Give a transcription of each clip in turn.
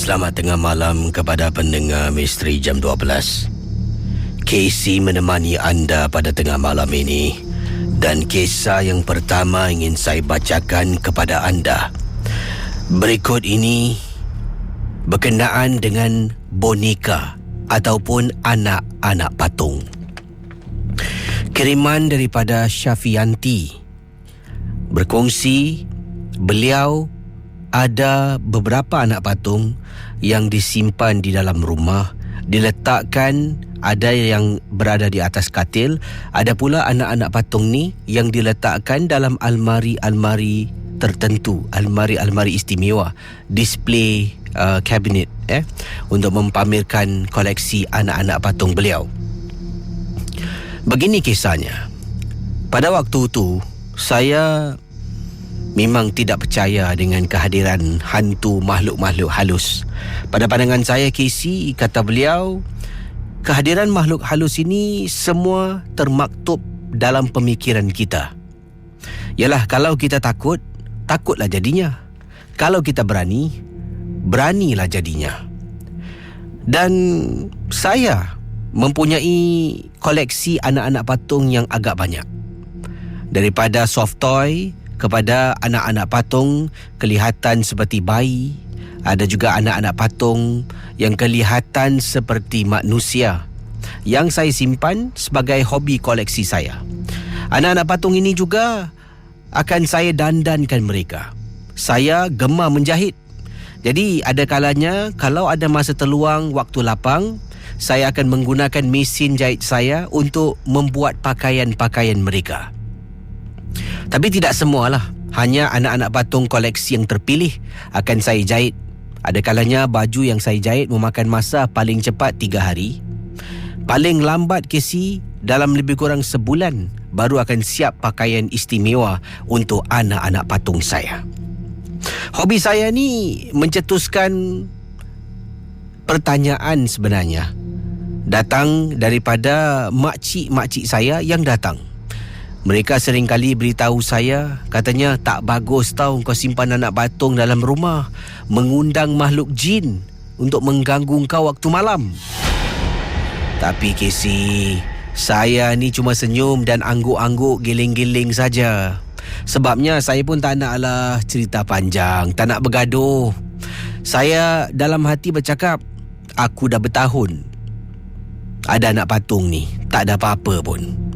Selamat tengah malam kepada pendengar Misteri Jam 12. Casey menemani anda pada tengah malam ini. Dan kisah yang pertama ingin saya bacakan kepada anda. Berikut ini berkenaan dengan boneka ataupun anak-anak patung. Kiriman daripada Syafianti. Berkongsi, beliau ada beberapa anak patung yang disimpan di dalam rumah, diletakkan, ada yang berada di atas katil, ada pula anak-anak patung ni yang diletakkan dalam almari-almari tertentu, almari-almari istimewa, display cabinet untuk mempamerkan koleksi anak-anak patung beliau. Begini kisahnya. Pada waktu itu saya memang tidak percaya dengan kehadiran hantu makhluk-makhluk halus. Pada pandangan saya, Casey, kata beliau, kehadiran makhluk halus ini semua termaktub dalam pemikiran kita. Yalah, kalau kita takut, takutlah jadinya. Kalau kita berani, beranilah jadinya. Dan saya mempunyai koleksi anak-anak patung yang agak banyak. Daripada soft toy kepada anak-anak patung kelihatan seperti bayi. Ada juga anak-anak patung yang kelihatan seperti manusia yang saya simpan sebagai hobi koleksi saya. Anak-anak patung ini juga akan saya dandankan mereka. Saya gemar menjahit. Jadi ada kalanya kalau ada masa terluang, waktu lapang, saya akan menggunakan mesin jahit saya untuk membuat pakaian-pakaian mereka. Tapi tidak semualah. Hanya anak-anak patung koleksi yang terpilih akan saya jahit. Ada kalanya baju yang saya jahit memakan masa paling cepat 3 hari. Paling lambat Casey, dalam lebih kurang sebulan baru akan siap pakaian istimewa untuk anak-anak patung saya. Hobi saya ni mencetuskan pertanyaan sebenarnya. Datang daripada makcik-makcik saya yang datang. Mereka sering kali beritahu saya, katanya tak bagus tau kau simpan anak patung dalam rumah, mengundang makhluk jin untuk mengganggu kau waktu malam. Tapi Casey, saya ni cuma senyum dan angguk-angguk giling-giling saja. Sebabnya saya pun tak naklah cerita panjang, tak nak bergaduh. Saya dalam hati bercakap, aku dah bertahun ada anak patung ni, tak ada apa-apa pun.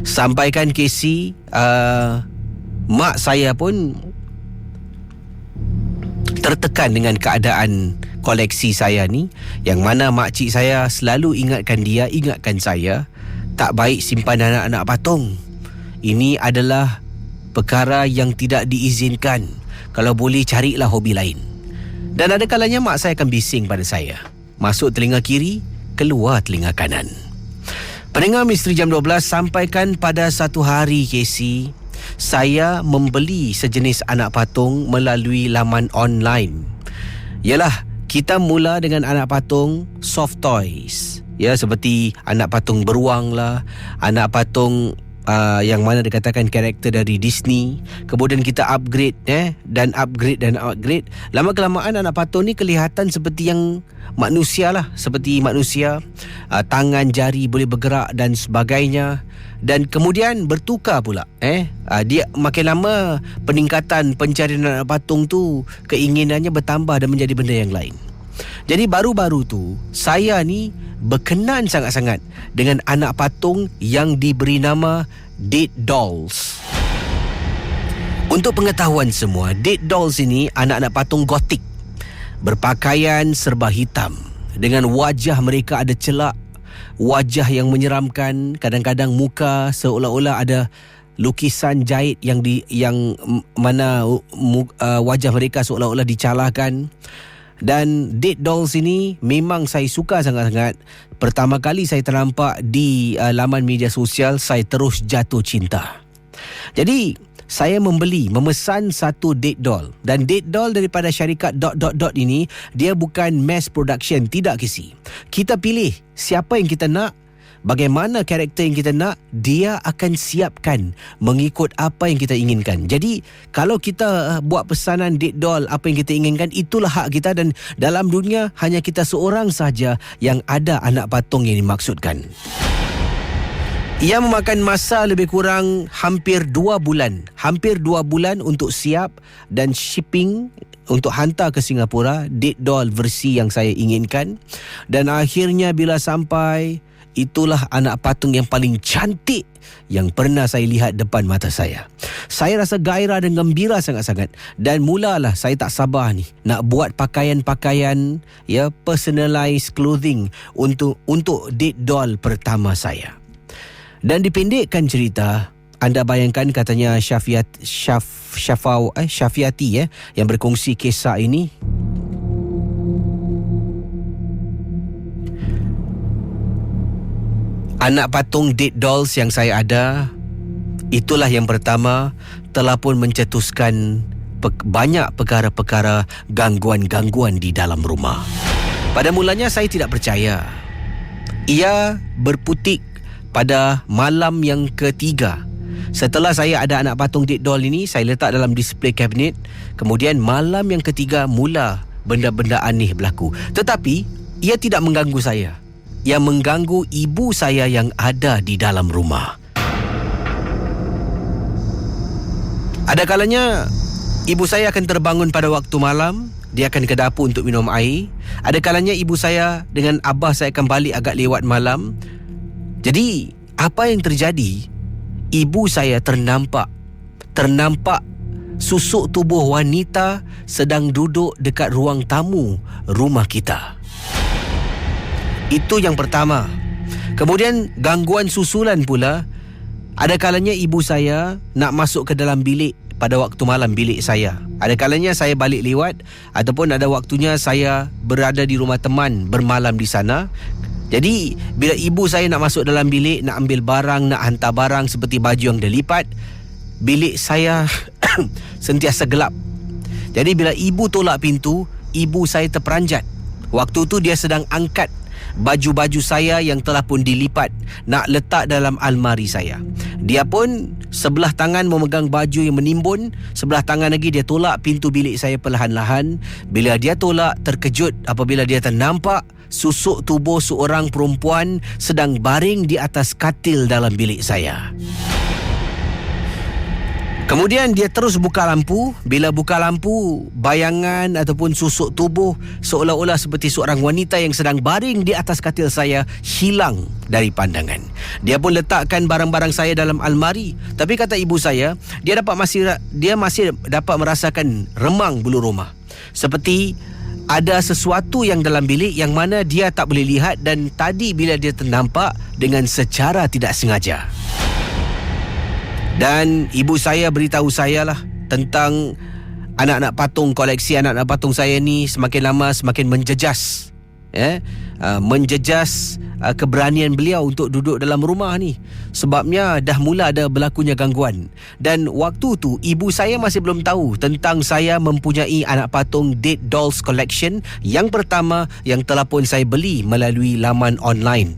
Sampaikan Casey, mak saya pun tertekan dengan keadaan koleksi saya ni, yang mana makcik saya selalu ingatkan saya, tak baik simpan anak-anak patung. Ini adalah perkara yang tidak diizinkan. Kalau boleh carilah hobi lain. Dan ada kalanya mak saya akan bising pada saya, masuk telinga kiri, keluar telinga kanan. Pendengar Misteri Jam 12, sampaikan pada satu hari Casey, saya membeli sejenis anak patung melalui laman online. Yalah, kita mula dengan anak patung soft toys. Ya, seperti anak patung beruang lah, anak patung yang mana dikatakan karakter dari Disney. Kemudian kita upgrade dan upgrade. Lama-kelamaan anak patung ni kelihatan seperti yang manusia lah, seperti manusia, tangan, jari boleh bergerak dan sebagainya. Dan kemudian bertukar pula. Dia makin lama peningkatan pencarian anak patung tu, keinginannya bertambah dan menjadi benda yang lain. Jadi baru-baru tu saya ni berkenan sangat-sangat dengan anak patung yang diberi nama Dead Dolls. Untuk pengetahuan semua, Dead Dolls ini anak-anak patung gotik, berpakaian serba hitam, dengan wajah mereka ada celak, wajah yang menyeramkan, kadang-kadang muka seolah-olah ada lukisan jahit yang mana wajah mereka seolah-olah dicalahkan. Dan Dead Dolls ini memang saya suka sangat-sangat. Pertama kali saya ternampak di laman media sosial, saya terus jatuh cinta. Jadi saya memesan satu Dead Doll. Dan Dead Doll daripada syarikat ... ini, dia bukan mass production, tidak Casey. Kita pilih siapa yang kita nak, bagaimana karakter yang kita nak, dia akan siapkan mengikut apa yang kita inginkan. Jadi kalau kita buat pesanan date doll apa yang kita inginkan, itulah hak kita, dan dalam dunia hanya kita seorang sahaja yang ada anak patung yang dimaksudkan. Ia memakan masa lebih kurang hampir 2 bulan. Hampir 2 bulan untuk siap dan shipping untuk hantar ke Singapura date doll versi yang saya inginkan. Dan akhirnya bila sampai, itulah anak patung yang paling cantik yang pernah saya lihat depan mata saya. Saya rasa gairah dan gembira sangat-sangat, dan mulalah saya tak sabar ni nak buat pakaian-pakaian personalized clothing untuk date doll pertama saya. Dan dipendekkan cerita, anda bayangkan katanya Syafiati yang berkongsi kisah ini. Anak patung date dolls yang saya ada, itulah yang pertama telah pun mencetuskan banyak perkara-perkara gangguan-gangguan di dalam rumah. Pada mulanya saya tidak percaya. Ia berputik pada malam yang ketiga. Setelah saya ada anak patung date doll ini, saya letak dalam display kabinet. Kemudian malam yang ketiga mula benda-benda aneh berlaku. Tetapi ia tidak mengganggu saya. Ia mengganggu ibu saya yang ada di dalam rumah. Ada kalanya ibu saya akan terbangun pada waktu malam. Dia akan ke dapur untuk minum air. Ada kalanya ibu saya dengan abah saya akan balik agak lewat malam. Jadi, apa yang terjadi? Ibu saya ternampak susuk tubuh wanita sedang duduk dekat ruang tamu rumah kita. Itu yang pertama. Kemudian gangguan susulan pula. Ada kalanya ibu saya nak masuk ke dalam bilik pada waktu malam, bilik saya. Ada kalanya saya balik lewat, ataupun ada waktunya saya berada di rumah teman bermalam di sana. Jadi bila ibu saya nak masuk dalam bilik, nak ambil barang, nak hantar barang seperti baju yang dia lipat, bilik saya sentiasa gelap. Jadi bila ibu tolak pintu, ibu saya terperanjat. Waktu tu dia sedang angkat baju-baju saya yang telah pun dilipat, nak letak dalam almari saya. Dia pun sebelah tangan memegang baju yang menimbun, sebelah tangan lagi dia tolak pintu bilik saya perlahan-lahan. Bila dia tolak, terkejut apabila dia ternampak susuk tubuh seorang perempuan sedang baring di atas katil dalam bilik saya. Kemudian dia terus buka lampu. Bila buka lampu, bayangan ataupun susuk tubuh seolah-olah seperti seorang wanita yang sedang baring di atas katil saya hilang dari pandangan. Dia pun letakkan barang-barang saya dalam almari. Tapi kata ibu saya, dia masih dapat merasakan remang bulu rumah. Seperti ada sesuatu yang dalam bilik yang mana dia tak boleh lihat, dan tadi bila dia ternampak dengan secara tidak sengaja. Dan ibu saya beritahu saya lah tentang anak-anak patung, koleksi anak-anak patung saya ni semakin lama semakin menjejas. Menjejas keberanian beliau untuk duduk dalam rumah ni. Sebabnya dah mula ada berlakunya gangguan. Dan waktu tu ibu saya masih belum tahu tentang saya mempunyai anak patung date dolls collection yang pertama yang telah pun saya beli melalui laman online.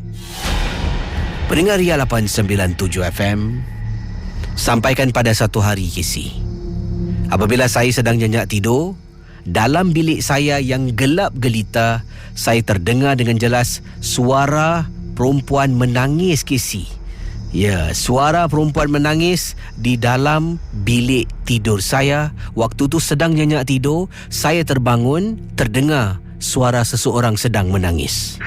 Pendengar Ria 897 FM, sampaikan pada satu hari, Casey, apabila saya sedang nyenyak tidur, dalam bilik saya yang gelap gelita, saya terdengar dengan jelas suara perempuan menangis, Casey. Ya, suara perempuan menangis di dalam bilik tidur saya. Waktu tu sedang nyenyak tidur, saya terbangun, terdengar suara seseorang sedang menangis.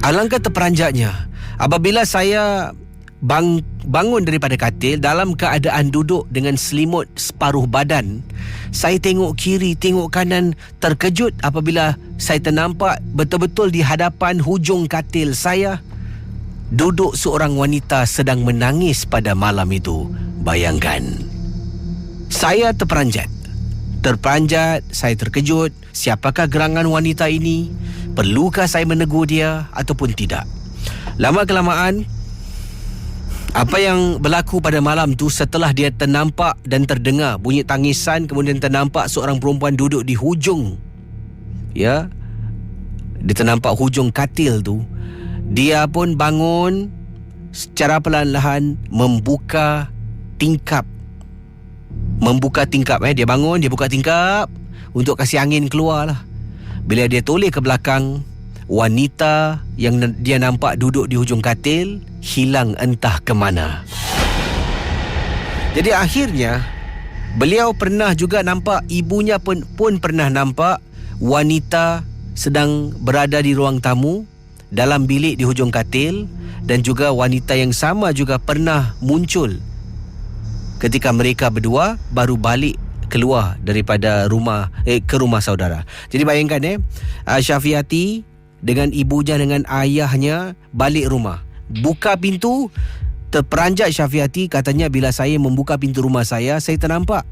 Alangkah terperanjatnya apabila saya bangun daripada katil dalam keadaan duduk dengan selimut separuh badan. Saya tengok kiri, tengok kanan, terkejut apabila saya ternampak betul-betul di hadapan hujung katil saya duduk seorang wanita sedang menangis pada malam itu. Bayangkan. Saya terperanjat, saya terkejut. Siapakah gerangan wanita ini? Perlukah saya menegur dia ataupun tidak? Lama kelamaan, Apa yang berlaku pada malam tu, setelah dia ternampak dan terdengar bunyi tangisan, kemudian ternampak seorang perempuan duduk di hujung, ya, dia ternampak hujung katil tu, dia pun bangun secara perlahan-lahan membuka tingkap. Dia bangun, dia buka tingkap untuk kasih angin keluar lah. Bila dia toleh ke belakang, wanita yang dia nampak duduk di hujung katil hilang entah ke mana. Jadi akhirnya beliau pernah juga nampak, ibunya pun pernah nampak wanita sedang berada di ruang tamu dalam bilik di hujung katil, dan juga wanita yang sama juga pernah muncul ketika mereka berdua baru balik keluar daripada rumah ke rumah saudara. Jadi bayangkan Syafiati dengan ibunya dengan ayahnya balik rumah. Buka pintu, terperanjat Syafiati, katanya bila saya membuka pintu rumah saya ternampak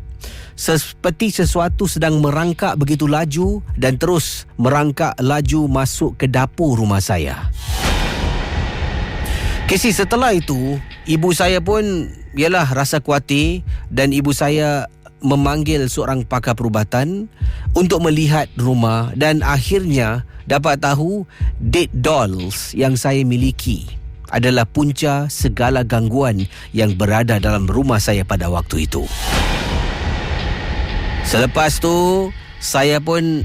seperti sesuatu sedang merangkak begitu laju dan terus merangkak laju masuk ke dapur rumah saya. Casey, setelah itu ibu saya pun rasa khawatir dan ibu saya memanggil seorang pakar perubatan untuk melihat rumah, dan akhirnya dapat tahu dead dolls yang saya miliki adalah punca segala gangguan yang berada dalam rumah saya pada waktu itu. Selepas tu saya pun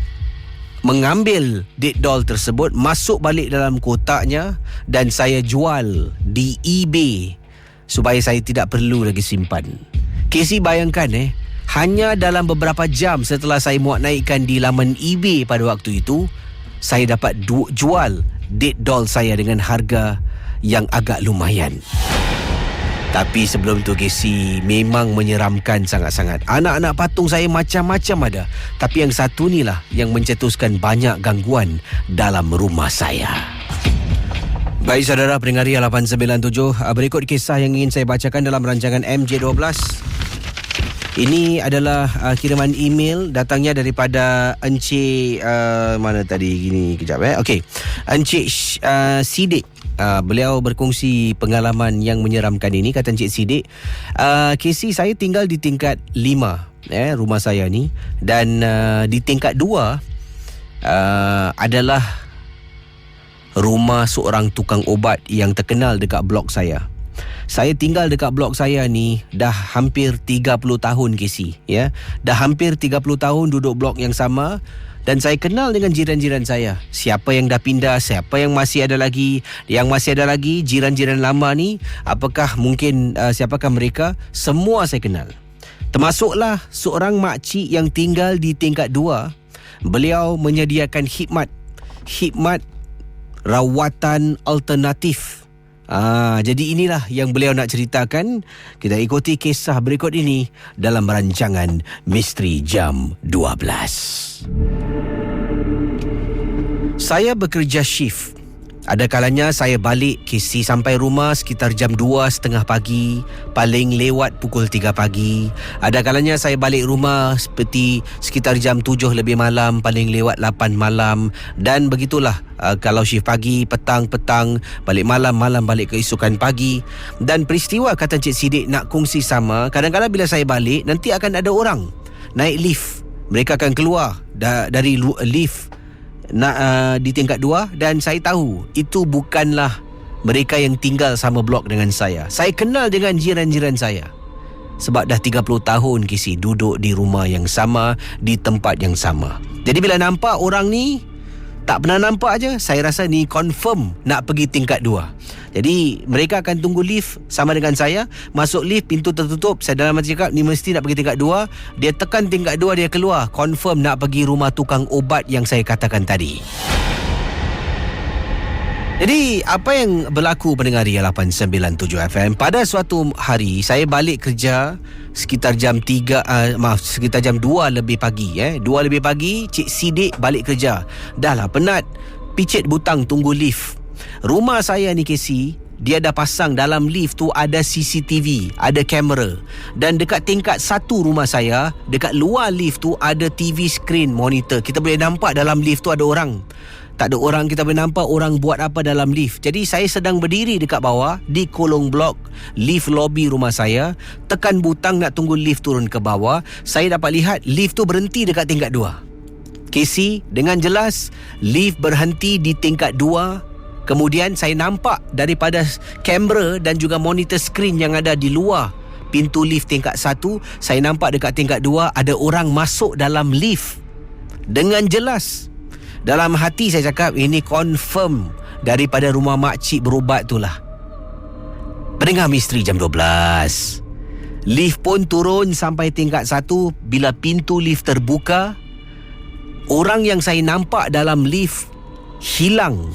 mengambil dead doll tersebut, masuk balik dalam kotaknya dan saya jual di eBay supaya saya tidak perlu lagi simpan. Casey, bayangkan hanya dalam beberapa jam setelah saya muat naikkan di laman eBay pada waktu itu, saya dapat jual dead doll saya dengan harga yang agak lumayan. Tapi sebelum tu, Casey, memang menyeramkan sangat-sangat. Anak-anak patung saya macam-macam ada, tapi yang satu ni lah yang mencetuskan banyak gangguan dalam rumah saya. Baik saudara pendengar Ria 897, berikut kisah yang ingin saya bacakan dalam rancangan MJ12. Ini adalah kiriman email, datangnya daripada Encik mana tadi gini, kejap Okey, Encik Sidik. Beliau berkongsi pengalaman yang menyeramkan ini. Kata Encik Sidik, Casey, saya tinggal di tingkat 5 rumah saya ni, dan di tingkat 2 adalah rumah seorang tukang ubat yang terkenal dekat blok saya. Saya tinggal dekat blok saya ni dah hampir 30 tahun, Casey, ya. Dah hampir 30 tahun duduk blok yang sama, dan saya kenal dengan jiran-jiran saya. Siapa yang dah pindah, siapa yang masih ada lagi. Yang masih ada lagi, jiran-jiran lama ni, apakah mungkin siapakah mereka? Semua saya kenal. Termasuklah seorang makcik yang tinggal di tingkat 2. Beliau menyediakan khidmat rawatan alternatif. Jadi inilah yang beliau nak ceritakan. Kita ikuti kisah berikut ini dalam rancangan Misteri Jam 12. Saya bekerja shift. Ada kalanya saya balik Casey sampai rumah sekitar jam 2.30 pagi, paling lewat pukul 3 pagi. Ada kalanya saya balik rumah seperti sekitar jam 7 lebih malam, paling lewat 8 malam. Dan begitulah kalau shift pagi, petang, balik malam, balik keesokan pagi. Dan peristiwa, kata Encik Sidik, nak kongsi sama. Kadang-kadang bila saya balik, nanti akan ada orang naik lift. Mereka akan keluar dari lift di tingkat 2, dan saya tahu itu bukanlah mereka yang tinggal sama blok dengan saya. Saya kenal dengan jiran-jiran saya sebab dah 30 tahun Casey duduk di rumah yang sama, di tempat yang sama. Jadi bila nampak orang ni, tak pernah nampak aja, saya rasa ni confirm nak pergi tingkat 2. Jadi mereka akan tunggu lift sama dengan saya. Masuk lift, pintu tertutup, saya dalam hati cakap ni mesti nak pergi tingkat 2. Dia tekan tingkat 2, dia keluar, confirm nak pergi rumah tukang ubat yang saya katakan tadi. Jadi apa yang berlaku pendengar Ria 897 FM? Pada suatu hari saya balik kerja sekitar jam 2 lebih pagi 2 lebih pagi. Cik Sidik balik kerja. Dah lah penat, picit butang tunggu lift. Rumah saya ni, Casey, dia dah pasang dalam lift tu ada CCTV, ada kamera. Dan dekat tingkat 1 rumah saya, dekat luar lift tu ada TV screen monitor. Kita boleh nampak dalam lift tu ada orang. Tak ada orang, kita boleh nampak orang buat apa dalam lift. Jadi saya sedang berdiri dekat bawah di kolong blok lift lobby rumah saya, tekan butang nak tunggu lift turun ke bawah. Saya dapat lihat lift tu berhenti dekat tingkat 2. Casey, dengan jelas lift berhenti di tingkat 2. Kemudian saya nampak daripada kamera dan juga monitor skrin yang ada di luar pintu lift tingkat 1, saya nampak dekat tingkat 2 ada orang masuk dalam lift dengan jelas. Dalam hati saya cakap, ini confirm daripada rumah makcik berubat tu lah. Pendengar misteri jam 12. Lift pun turun sampai tingkat 1. Bila pintu lift terbuka, orang yang saya nampak dalam lift hilang.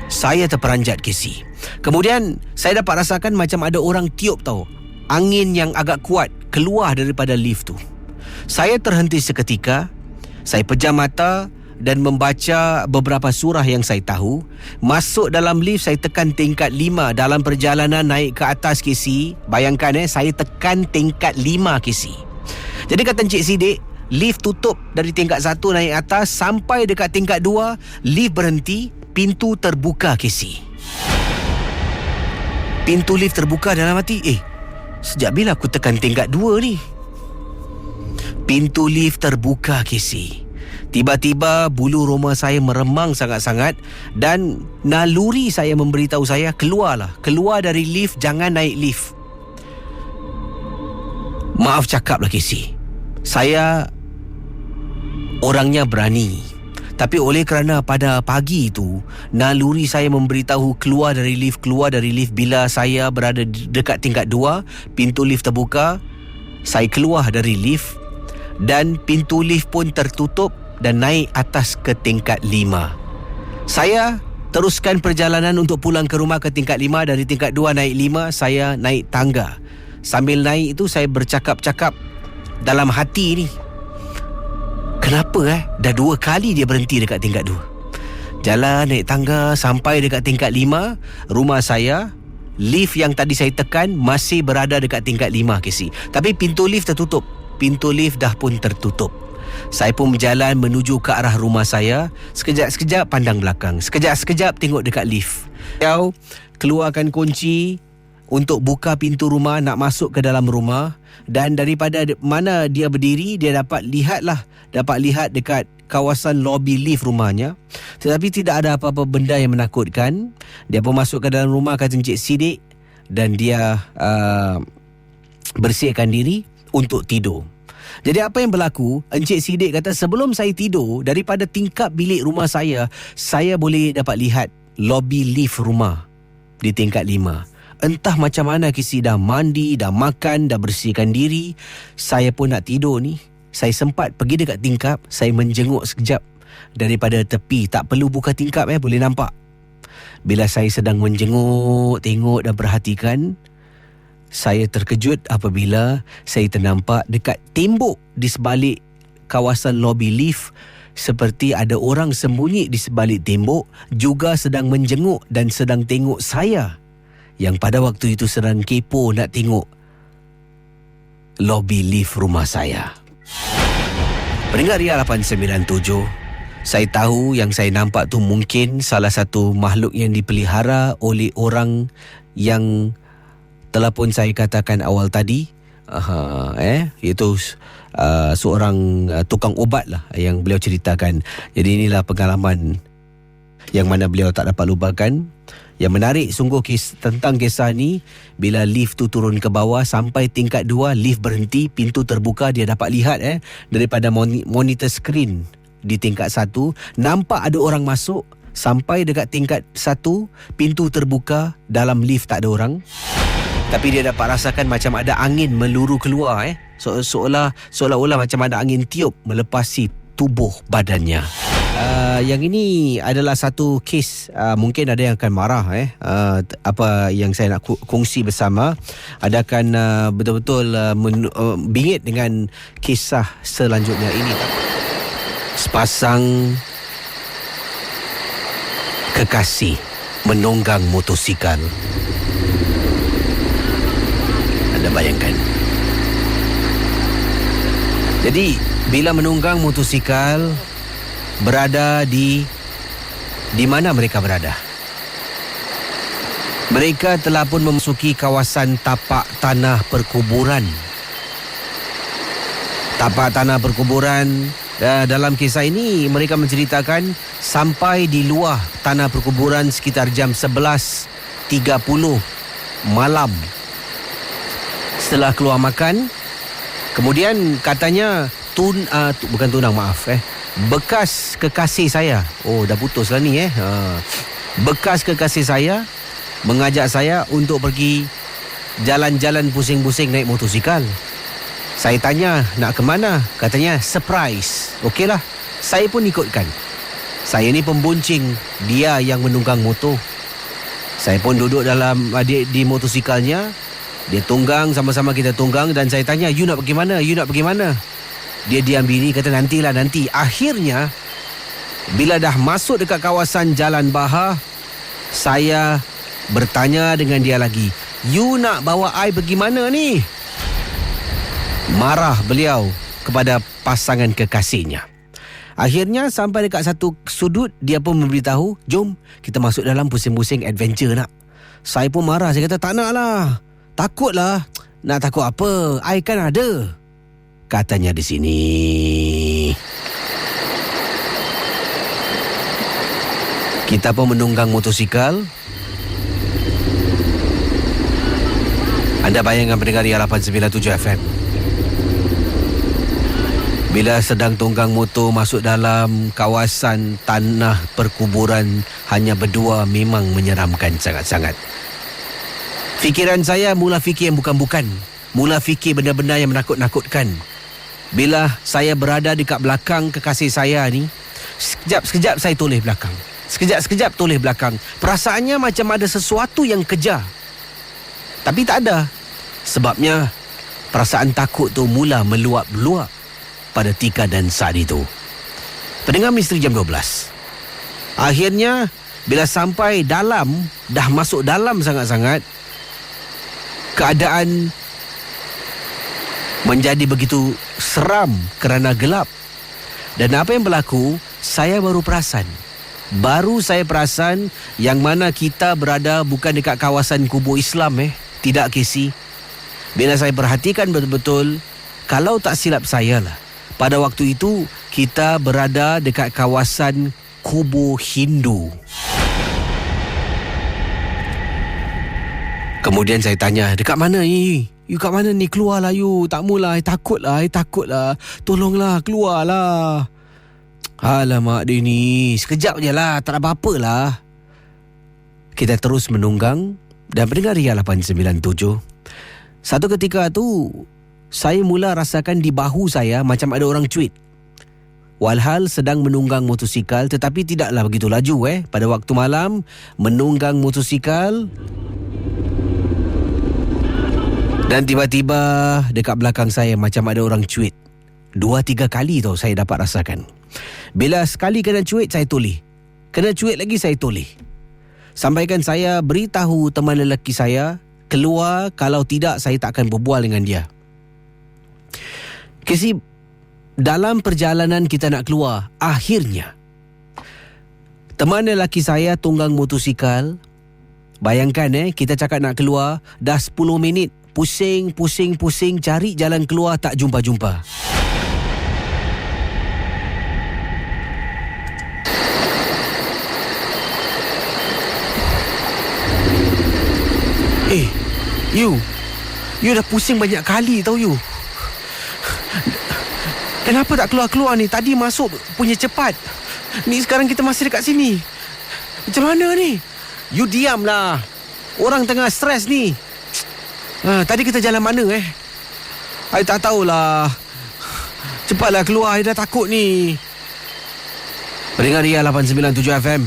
Saya terperanjat, Casey. Kemudian saya dapat rasakan macam ada orang tiup tahu. Angin yang agak kuat keluar daripada lift tu. Saya terhenti seketika. Saya pejam mata dan membaca beberapa surah yang saya tahu. Masuk dalam lift, saya tekan tingkat 5. Dalam perjalanan naik ke atas, Casey, bayangkan saya tekan tingkat 5, Casey. Jadi kata Encik Sidik, lift tutup dari tingkat 1 naik atas sampai dekat tingkat 2, lift berhenti, pintu terbuka, Casey. Pintu lift terbuka, dalam hati, sejak bila aku tekan tingkat 2 ni? Pintu lift terbuka, Casey. Tiba-tiba bulu roma saya meremang sangat-sangat dan naluri saya memberitahu saya, keluar dari lift, jangan naik lift. Maaf cakaplah, Casey, saya orangnya berani. Tapi oleh kerana pada pagi itu naluri saya memberitahu keluar dari lift. Bila saya berada dekat tingkat 2, pintu lift terbuka, saya keluar dari lift dan pintu lift pun tertutup dan naik atas ke tingkat 5. Saya teruskan perjalanan untuk pulang ke rumah ke tingkat 5. Dari tingkat 2 naik 5, saya naik tangga. Sambil naik itu saya bercakap-cakap dalam hati ni, kenapa dah 2 kali dia berhenti dekat tingkat 2. Jalan naik tangga sampai dekat tingkat 5 rumah saya. Lift yang tadi saya tekan masih berada dekat tingkat 5, Casey. Tapi pintu lift tertutup. Pintu lift dah pun tertutup. Saya pun berjalan menuju ke arah rumah saya. Sekejap-sekejap pandang belakang. Sekejap-sekejap tengok dekat lift. Keluarkan kunci untuk buka pintu rumah, nak masuk ke dalam rumah. Dan daripada mana dia berdiri, dia dapat lihat dekat kawasan lobi lift rumahnya. Tetapi tidak ada apa-apa benda yang menakutkan. Dia pun masuk ke dalam rumah, kata Encik Sidik, dan dia bersihkan diri untuk tidur. Jadi apa yang berlaku, Encik Sidik kata sebelum saya tidur, daripada tingkap bilik rumah saya boleh dapat lihat lobi lift rumah di tingkat 5. Entah macam mana, Casey, dah mandi, dah makan, dah bersihkan diri. Saya pun nak tidur ni. Saya sempat pergi dekat tingkap, saya menjenguk sekejap daripada tepi. Tak perlu buka tingkap, boleh nampak. Bila saya sedang menjenguk, tengok dan perhatikan, saya terkejut apabila saya ternampak dekat tembok di sebalik kawasan lobi lift, seperti ada orang sembunyi di sebalik tembok, juga sedang menjenguk dan sedang tengok saya, yang pada waktu itu sedang kepo nak tengok lobi lift rumah saya. Pendengar Ria 897, saya tahu yang saya nampak tu mungkin salah satu makhluk yang dipelihara oleh orang yang telah pun saya katakan awal tadi, iaitu seorang tukang ubat lah yang beliau ceritakan. Jadi inilah pengalaman yang mana beliau tak dapat lupakan. Yang menarik sungguh tentang kisah ni, bila lift tu turun ke bawah sampai tingkat 2, lift berhenti, pintu terbuka, dia dapat lihat daripada monitor skrin di tingkat 1, nampak ada orang masuk. Sampai dekat tingkat 1, pintu terbuka, dalam lift tak ada orang. Tapi dia dapat rasakan macam ada angin meluru keluar, seolah-olah macam ada angin tiup melepasi tubuh badannya. Yang ini adalah satu kes, mungkin ada yang akan marah apa yang saya nak kongsi bersama. Ada akan betul-betul bingit dengan kisah selanjutnya ini. Sepasang kekasih menunggang motosikal. Anda bayangkan. Jadi, bila menunggang motosikal, berada di mana mereka berada? Mereka telah pun memasuki kawasan tapak tanah perkuburan. Tapak tanah perkuburan. Dalam kisah ini, mereka menceritakan sampai di luar tanah perkuburan sekitar jam 11.30 malam. Setelah keluar makan, kemudian katanya bekas kekasih saya. Oh, dah putus lah ni Bekas kekasih saya mengajak saya untuk pergi jalan-jalan pusing-pusing naik motosikal. Saya tanya, nak ke mana? Katanya, surprise. Okeylah, saya pun ikutkan. Saya ni pembuncing, dia yang menunggang motor. Saya pun duduk dalam di motosikalnya. Dia tunggang, sama-sama kita tunggang. Dan saya tanya, you nak pergi mana? You nak pergi mana? Dia diam diri, kata nantilah, nanti. Akhirnya, bila dah masuk dekat kawasan Jalan Bahar, saya bertanya dengan dia lagi, you nak bawa I pergi mana ni? Marah beliau kepada pasangan kekasihnya. Akhirnya sampai dekat satu sudut, dia pun memberitahu, jom kita masuk dalam pusing-pusing adventure nak. Saya pun marah, saya kata tak nak lah. Takutlah. Nak takut apa? I kan ada, katanya di sini. Kita pun menunggang motosikal. Anda bayangkan pendengar Ria 897 FM. Bila sedang tunggang motor masuk dalam kawasan tanah perkuburan hanya berdua, memang menyeramkan sangat-sangat. Fikiran saya mula fikir yang bukan-bukan. Mula fikir benda-benda yang menakut-nakutkan. Bila saya berada dekat belakang kekasih saya ni, sekejap-sekejap saya toleh belakang. Sekejap-sekejap toleh belakang. Perasaannya macam ada sesuatu yang kejar. Tapi tak ada. Sebabnya perasaan takut tu mula meluap-luap pada Tika dan Saad itu. Pendengar Misteri Jam 12. Akhirnya, bila sampai dalam, dah masuk dalam sangat-sangat, keadaan menjadi begitu seram kerana gelap. Dan apa yang berlaku, saya baru perasan. Baru saya perasan yang mana kita berada bukan dekat kawasan kubur Islam. Tidak, Casey. Bila saya perhatikan betul-betul, kalau tak silap saya lah, pada waktu itu, kita berada dekat kawasan kubur Hindu. Kemudian saya tanya, dekat mana ni? You kat mana ni? Keluarlah you. Tak mula, I takutlah. Tolonglah, keluarlah. Alamak dia ni. Sekejap je lah, tak ada apa-apa lah. Kita terus menunggang dan pendengar Ria 897. Satu ketika tu, saya mula rasakan di bahu saya macam ada orang cuit. Walhal sedang menunggang motosikal, tetapi tidaklah begitu laju pada waktu malam. Menunggang motosikal, dan tiba-tiba dekat belakang saya macam ada orang cuit. 2-3 kali tau saya dapat rasakan. Bila sekali kena cuit, saya toleh. Kena cuit lagi, saya toleh. Sampaikan saya beritahu teman lelaki saya keluar, kalau tidak saya tak akan berbual dengan dia. Kasi dalam perjalanan kita nak keluar, akhirnya teman lelaki saya tunggang motosikal. Bayangkan kita cakap nak keluar, dah 10 minit pusing cari jalan keluar, tak jumpa-jumpa. You dah pusing banyak kali tau you. Kenapa tak keluar-keluar ni? Tadi masuk punya cepat. Ni sekarang kita masih dekat sini. Macam mana ni? You diamlah. Orang tengah stres ni. Tadi kita jalan mana I tak tahulah. Cepatlah keluar, I dah takut ni. Pendengar Ria 897 FM.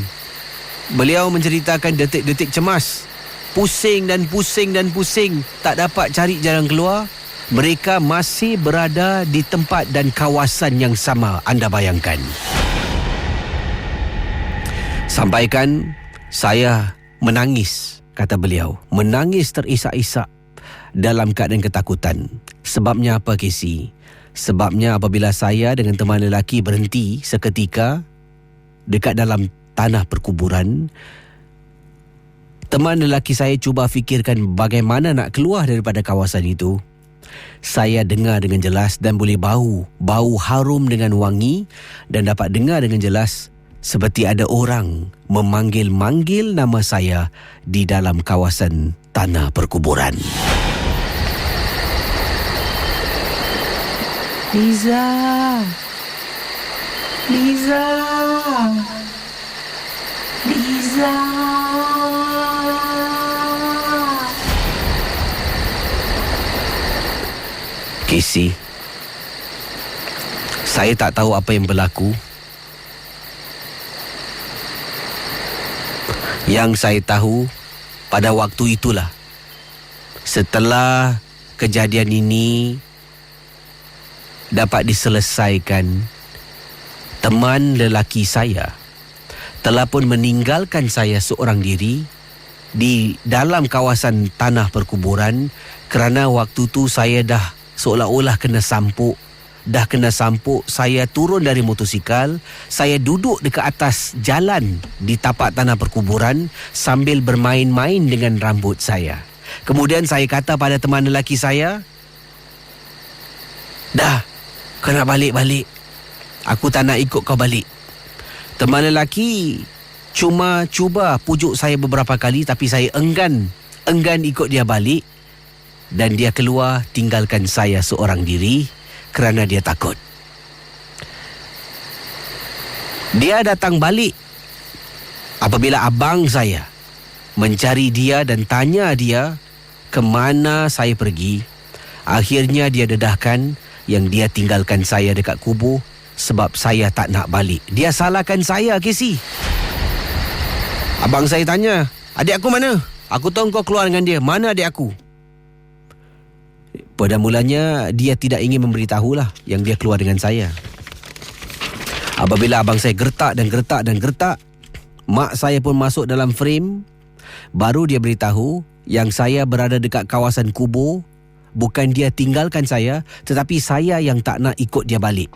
Beliau menceritakan detik-detik cemas. Pusing. Tak dapat cari jalan keluar. Mereka masih berada di tempat dan kawasan yang sama. Anda bayangkan. Sampaikan Saya menangis, kata beliau. Menangis terisak-isak dalam keadaan ketakutan. Sebabnya apa, Casey? Sebabnya apabila saya dengan teman lelaki berhenti seketika dekat dalam tanah perkuburan, teman lelaki saya cuba fikirkan bagaimana nak keluar daripada kawasan itu. Saya dengar dengan jelas dan boleh bau harum dengan wangi, dan dapat dengar dengan jelas seperti ada orang memanggil-manggil nama saya di dalam kawasan tanah perkuburan. Liza. Liza. Liza. Casey, saya tak tahu apa yang berlaku. Yang saya tahu pada waktu itulah, setelah kejadian ini dapat diselesaikan, teman lelaki saya telah pun meninggalkan saya seorang diri di dalam kawasan tanah perkuburan, kerana waktu tu saya dah seolah-olah kena sampuk. Dah kena sampuk, saya turun dari motosikal, saya duduk dekat atas jalan di tapak tanah perkuburan sambil bermain-main dengan rambut saya. Kemudian saya kata pada teman lelaki saya, "Dah, kau nak balik-balik. Aku tak nak ikut kau balik." Teman lelaki cuma cuba pujuk saya beberapa kali, tapi saya enggan ikut dia balik. Dan dia keluar tinggalkan saya seorang diri kerana dia takut. Dia datang balik apabila abang saya mencari dia dan tanya dia ke mana saya pergi. Akhirnya dia dedahkan yang dia tinggalkan saya dekat kubur sebab saya tak nak balik. Dia salahkan saya, Casey. Abang saya tanya, "Adik aku mana? Aku tahu kau keluar dengan dia. Mana adik aku?" Pada mulanya dia tidak ingin memberitahulah yang dia keluar dengan saya. Apabila abang saya gertak, mak saya pun masuk dalam frame. Baru dia beritahu yang saya berada dekat kawasan kubur. Bukan dia tinggalkan saya, tetapi saya yang tak nak ikut dia balik.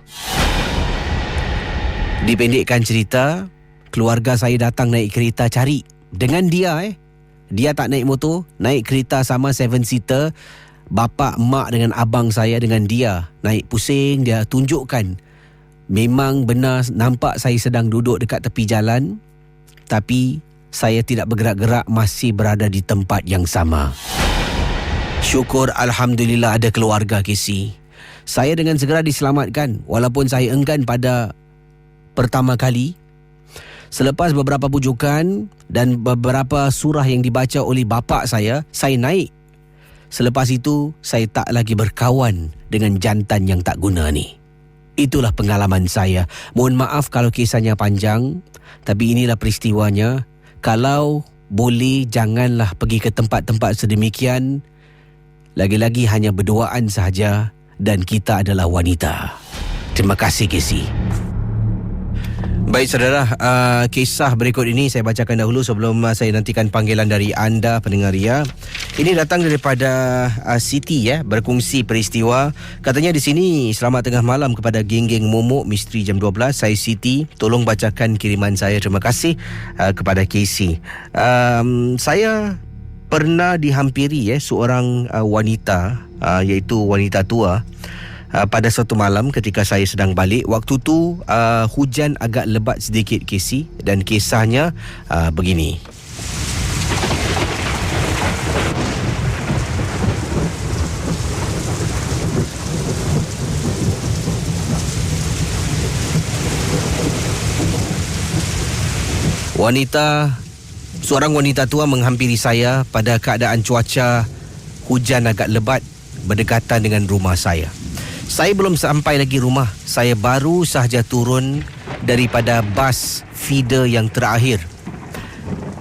Dipendekkan cerita, keluarga saya datang naik kereta cari dengan dia. Dia tak naik motor, naik kereta sama 7-seater. Bapa, mak dengan abang saya dengan dia naik pusing. Dia tunjukkan memang benar nampak saya sedang duduk dekat tepi jalan, tapi saya tidak bergerak-gerak, masih berada di tempat yang sama. Syukur Alhamdulillah ada keluarga, Casey. Saya dengan segera diselamatkan walaupun saya enggan pada pertama kali. Selepas beberapa pujukan dan beberapa surah yang dibaca oleh bapa saya naik. Selepas itu, saya tak lagi berkawan dengan jantan yang tak guna ni. Itulah pengalaman saya. Mohon maaf kalau kisahnya panjang, tapi inilah peristiwanya. Kalau boleh, janganlah pergi ke tempat-tempat sedemikian. Lagi-lagi hanya berduaan sahaja, dan kita adalah wanita. Terima kasih, Casey. Baik saudara, kisah berikut ini saya bacakan dahulu sebelum saya nantikan panggilan dari anda pendengar Ria. Ini datang daripada Siti berkongsi peristiwa. Katanya di sini, selamat tengah malam kepada geng-geng Momok Misteri Jam 12. Saya Siti, tolong bacakan kiriman saya. Terima kasih kepada Casey. Saya pernah dihampiri seorang wanita, iaitu wanita tua. Pada suatu malam ketika saya sedang balik, waktu tu hujan agak lebat sedikit, Casey, dan kisahnya begini. Seorang wanita tua menghampiri saya pada keadaan cuaca hujan agak lebat berdekatan dengan rumah saya. Saya belum sampai lagi rumah. Saya baru sahaja turun daripada bas feeder yang terakhir.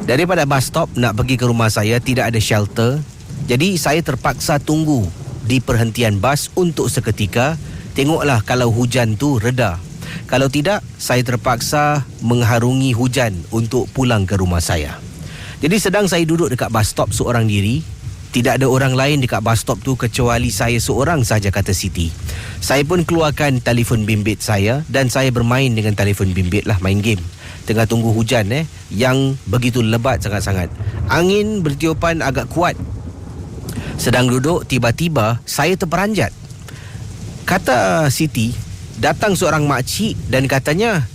Daripada bus stop nak pergi ke rumah saya, tidak ada shelter. Jadi saya terpaksa tunggu di perhentian bas untuk seketika. Tengoklah kalau hujan tu reda. Kalau tidak, saya terpaksa mengharungi hujan untuk pulang ke rumah saya. Jadi sedang saya duduk dekat bus stop seorang diri, tidak ada orang lain dekat bus stop tu kecuali saya seorang saja, kata Siti. Saya pun keluarkan telefon bimbit saya dan saya bermain dengan telefon bimbit lah, main game. Tengah tunggu hujan yang begitu lebat sangat-sangat. Angin bertiupan agak kuat. Sedang duduk, tiba-tiba saya terperanjat. Kata Siti, datang seorang makcik dan katanya,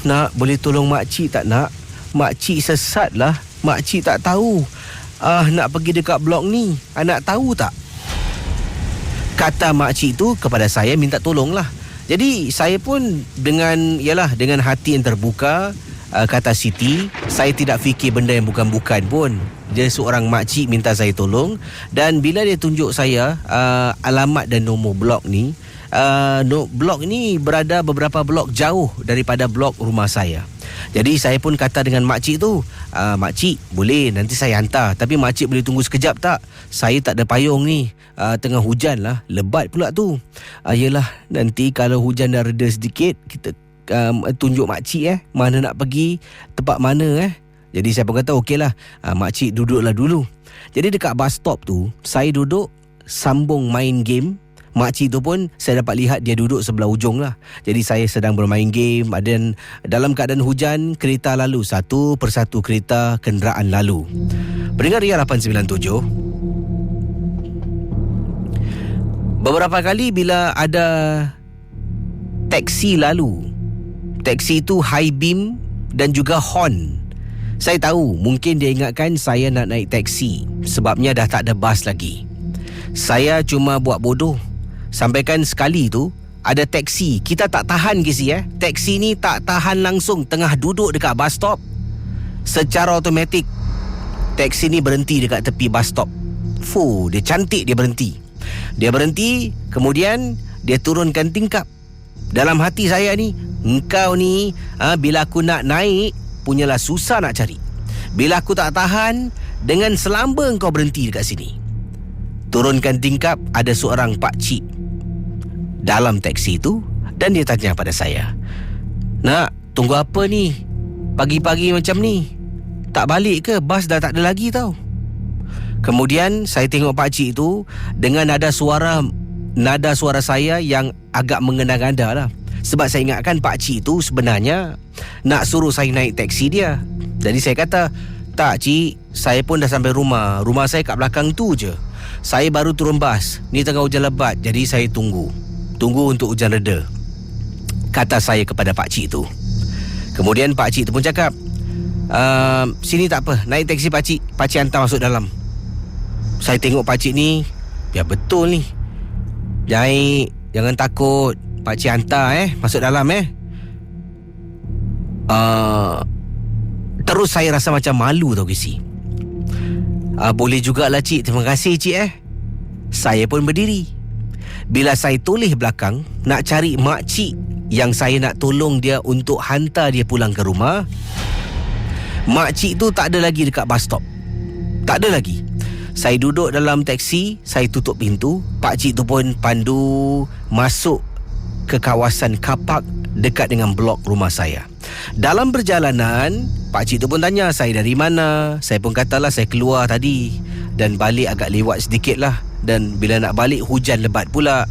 "Nak, boleh tolong makcik tak nak? Makcik sesat lah. Makcik tak tahu nak pergi dekat blok ni. Nak tahu tak?" Kata makcik tu kepada saya minta tolong lah. Jadi saya pun dengan hati yang terbuka, kata Siti, saya tidak fikir benda yang bukan-bukan pun. Dia seorang makcik minta saya tolong. Dan bila dia tunjuk saya alamat dan nombor blok ni, blok ni berada beberapa blok jauh daripada blok rumah saya. Jadi saya pun kata dengan makcik tu, "Makcik, boleh nanti saya hantar. Tapi makcik boleh tunggu sekejap tak? Saya tak ada payung ni. Tengah hujan lah. Lebat pula tu." "Yelah, nanti kalau hujan dah reda sedikit, kita tunjuk makcik mana nak pergi, tempat mana." Jadi saya pun kata okeylah, makcik duduklah dulu. Jadi dekat bus stop tu, saya duduk sambung main game. Makcik tu pun saya dapat lihat dia duduk sebelah ujung lah. Jadi saya sedang bermain game dan dalam keadaan hujan, kereta lalu, satu persatu kereta kenderaan lalu. Pendengar Ria 897, beberapa kali bila ada teksi lalu, teksi itu high beam dan juga horn, saya tahu mungkin dia ingatkan saya nak naik teksi, sebabnya dah tak ada bas lagi. Saya cuma buat bodoh. Sampaikan sekali tu ada teksi, kita tak tahan teksi ni tak tahan langsung tengah duduk dekat bus stop. Secara automatik teksi ni berhenti dekat tepi bus stop. Dia cantik, dia berhenti, kemudian dia turunkan tingkap. Dalam hati saya ni, engkau ni bila aku nak naik punyalah susah nak cari. Bila aku tak tahan, dengan selamba engkau berhenti dekat sini. Turunkan tingkap, ada seorang pakcik dalam teksi tu dan dia tanya pada saya, "Nak, tunggu apa ni? Pagi-pagi macam ni. Tak balik ke? Bas dah tak ada lagi tau." Kemudian saya tengok pakcik tu dengan nada suara saya yang agak mengena-ngada lah. Sebab saya ingatkan pakcik tu sebenarnya nak suruh saya naik teksi dia. Jadi saya kata, "Tak cik, saya pun dah sampai rumah. Rumah saya kat belakang tu je. Saya baru turun bas. Ni tengah hujan lebat, jadi saya tunggu untuk hujan reda," kata saya kepada pakcik tu. Kemudian pakcik tu pun cakap, "Sini tak apa, naik teksi pakcik hantar masuk dalam." Saya tengok pakcik ni, biar betul ni. "Naik, jangan takut, pakcik hantar masuk dalam." Terus saya rasa macam malu tau Kisi. "Boleh jugalah cik, terima kasih cik." Saya pun berdiri. Bila saya toleh belakang nak cari makcik yang saya nak tolong dia untuk hantar dia pulang ke rumah, makcik tu tak ada lagi dekat bus stop. Tak ada lagi. Saya duduk dalam teksi, saya tutup pintu. Pakcik tu pun pandu masuk ke kawasan kapak dekat dengan blok rumah saya. Dalam perjalanan, pakcik tu pun tanya saya dari mana. Saya pun katalah saya keluar tadi dan balik agak lewat sedikit lah. Dan bila nak balik hujan lebat pula.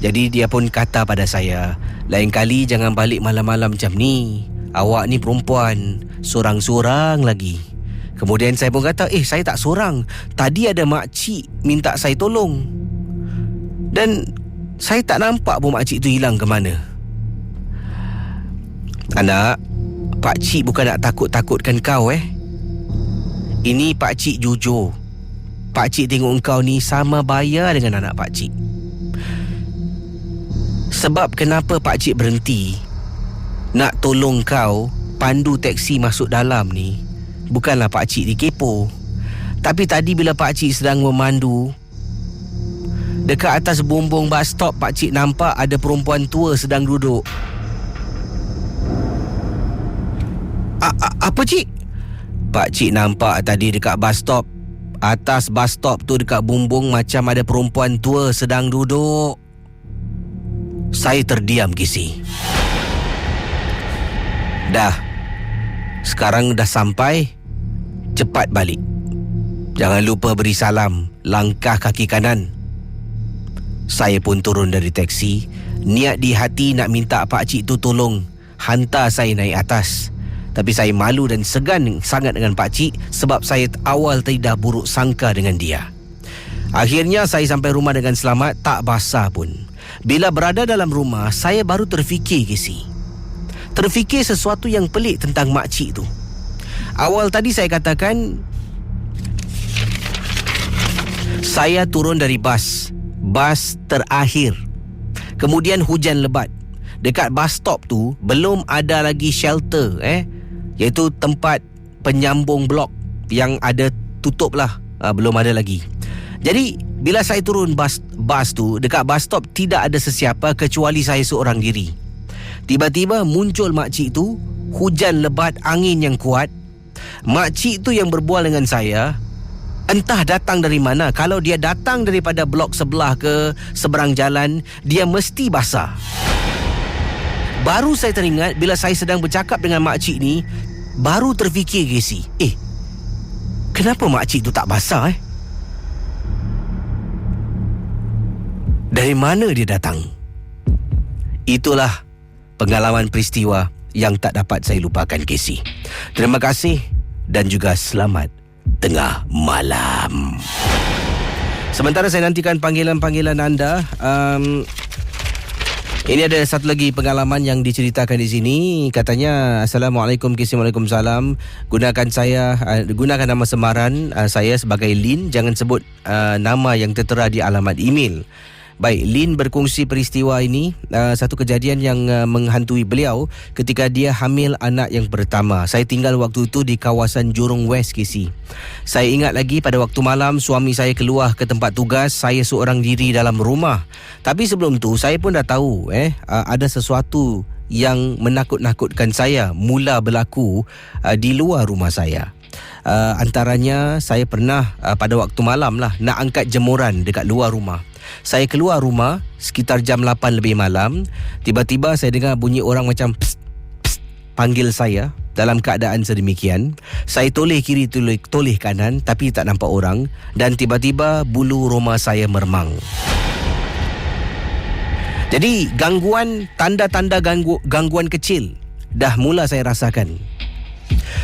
Jadi dia pun kata pada saya, "Lain kali jangan balik malam-malam macam ni. Awak ni perempuan, sorang-sorang lagi." Kemudian saya pun kata, "Saya tak sorang. Tadi ada makcik minta saya tolong. Dan saya tak nampak pun makcik tu hilang ke mana." "Anak, pakcik bukan nak takut-takutkan kau Ini pakcik jujur. Pakcik tengok engkau ni sama bayar dengan anak pakcik. Sebab kenapa pakcik berhenti nak tolong kau pandu teksi masuk dalam ni, bukanlah pakcik dikepo. Tapi tadi bila pakcik sedang memandu, dekat atas bumbung bus stop pakcik nampak ada perempuan tua sedang duduk." "Apa cik?" "Pakcik nampak tadi dekat bus stop. Atas bus stop tu dekat bumbung macam ada perempuan tua sedang duduk." Saya terdiam Kisi. Dah. Sekarang dah sampai. Cepat balik. Jangan lupa beri salam. Langkah kaki kanan. Saya pun turun dari teksi. Niat di hati nak minta pakcik tu tolong hantar saya naik atas. Tapi saya malu dan segan sangat dengan pakcik sebab saya awal tadi dah buruk sangka dengan dia. Akhirnya saya sampai rumah dengan selamat, tak basah pun. Bila berada dalam rumah, saya baru terfikir, Casey. Terfikir sesuatu yang pelik tentang makcik tu. Awal tadi saya katakan saya turun dari bas terakhir. Kemudian hujan lebat. Dekat bus stop tu belum ada lagi shelter, iaitu tempat penyambung blok yang ada tutup lah, belum ada lagi. Jadi bila saya turun bas tu, dekat bus stop tidak ada sesiapa kecuali saya seorang diri. Tiba-tiba muncul makcik tu, hujan lebat, angin yang kuat. Makcik tu yang berbual dengan saya, entah datang dari mana. Kalau dia datang daripada blok sebelah ke seberang jalan, dia mesti basah. Baru saya teringat bila saya sedang bercakap dengan makcik ni, baru terfikir, Casey, kenapa makcik tu tak basah? Dari mana dia datang? Itulah pengalaman peristiwa yang tak dapat saya lupakan, Casey. Terima kasih dan juga selamat tengah malam. Sementara saya nantikan panggilan-panggilan anda. Ini ada satu lagi pengalaman yang diceritakan di sini. Katanya, Assalamualaikum, Casey. Waalaikumsalam. Gunakan nama semaran saya sebagai Lin. Jangan sebut nama yang tertera di alamat email. Baik, Lin berkongsi peristiwa ini, satu kejadian yang menghantui beliau ketika dia hamil anak yang pertama. Saya tinggal waktu itu di kawasan Jurong West, Casey. Saya ingat lagi pada waktu malam suami saya keluar ke tempat tugas, saya seorang diri dalam rumah. Tapi sebelum tu saya pun dah tahu ada sesuatu yang menakut-nakutkan saya mula berlaku di luar rumah saya. Antaranya saya pernah pada waktu malam lah nak angkat jemuran dekat luar rumah. Saya keluar rumah sekitar jam 8 lebih malam. Tiba-tiba saya dengar bunyi orang macam psst, psst, panggil saya. Dalam keadaan sedemikian, saya toleh kiri toleh kanan tapi tak nampak orang. Dan tiba-tiba bulu roma saya meremang. Jadi tanda-tanda gangguan kecil dah mula saya rasakan.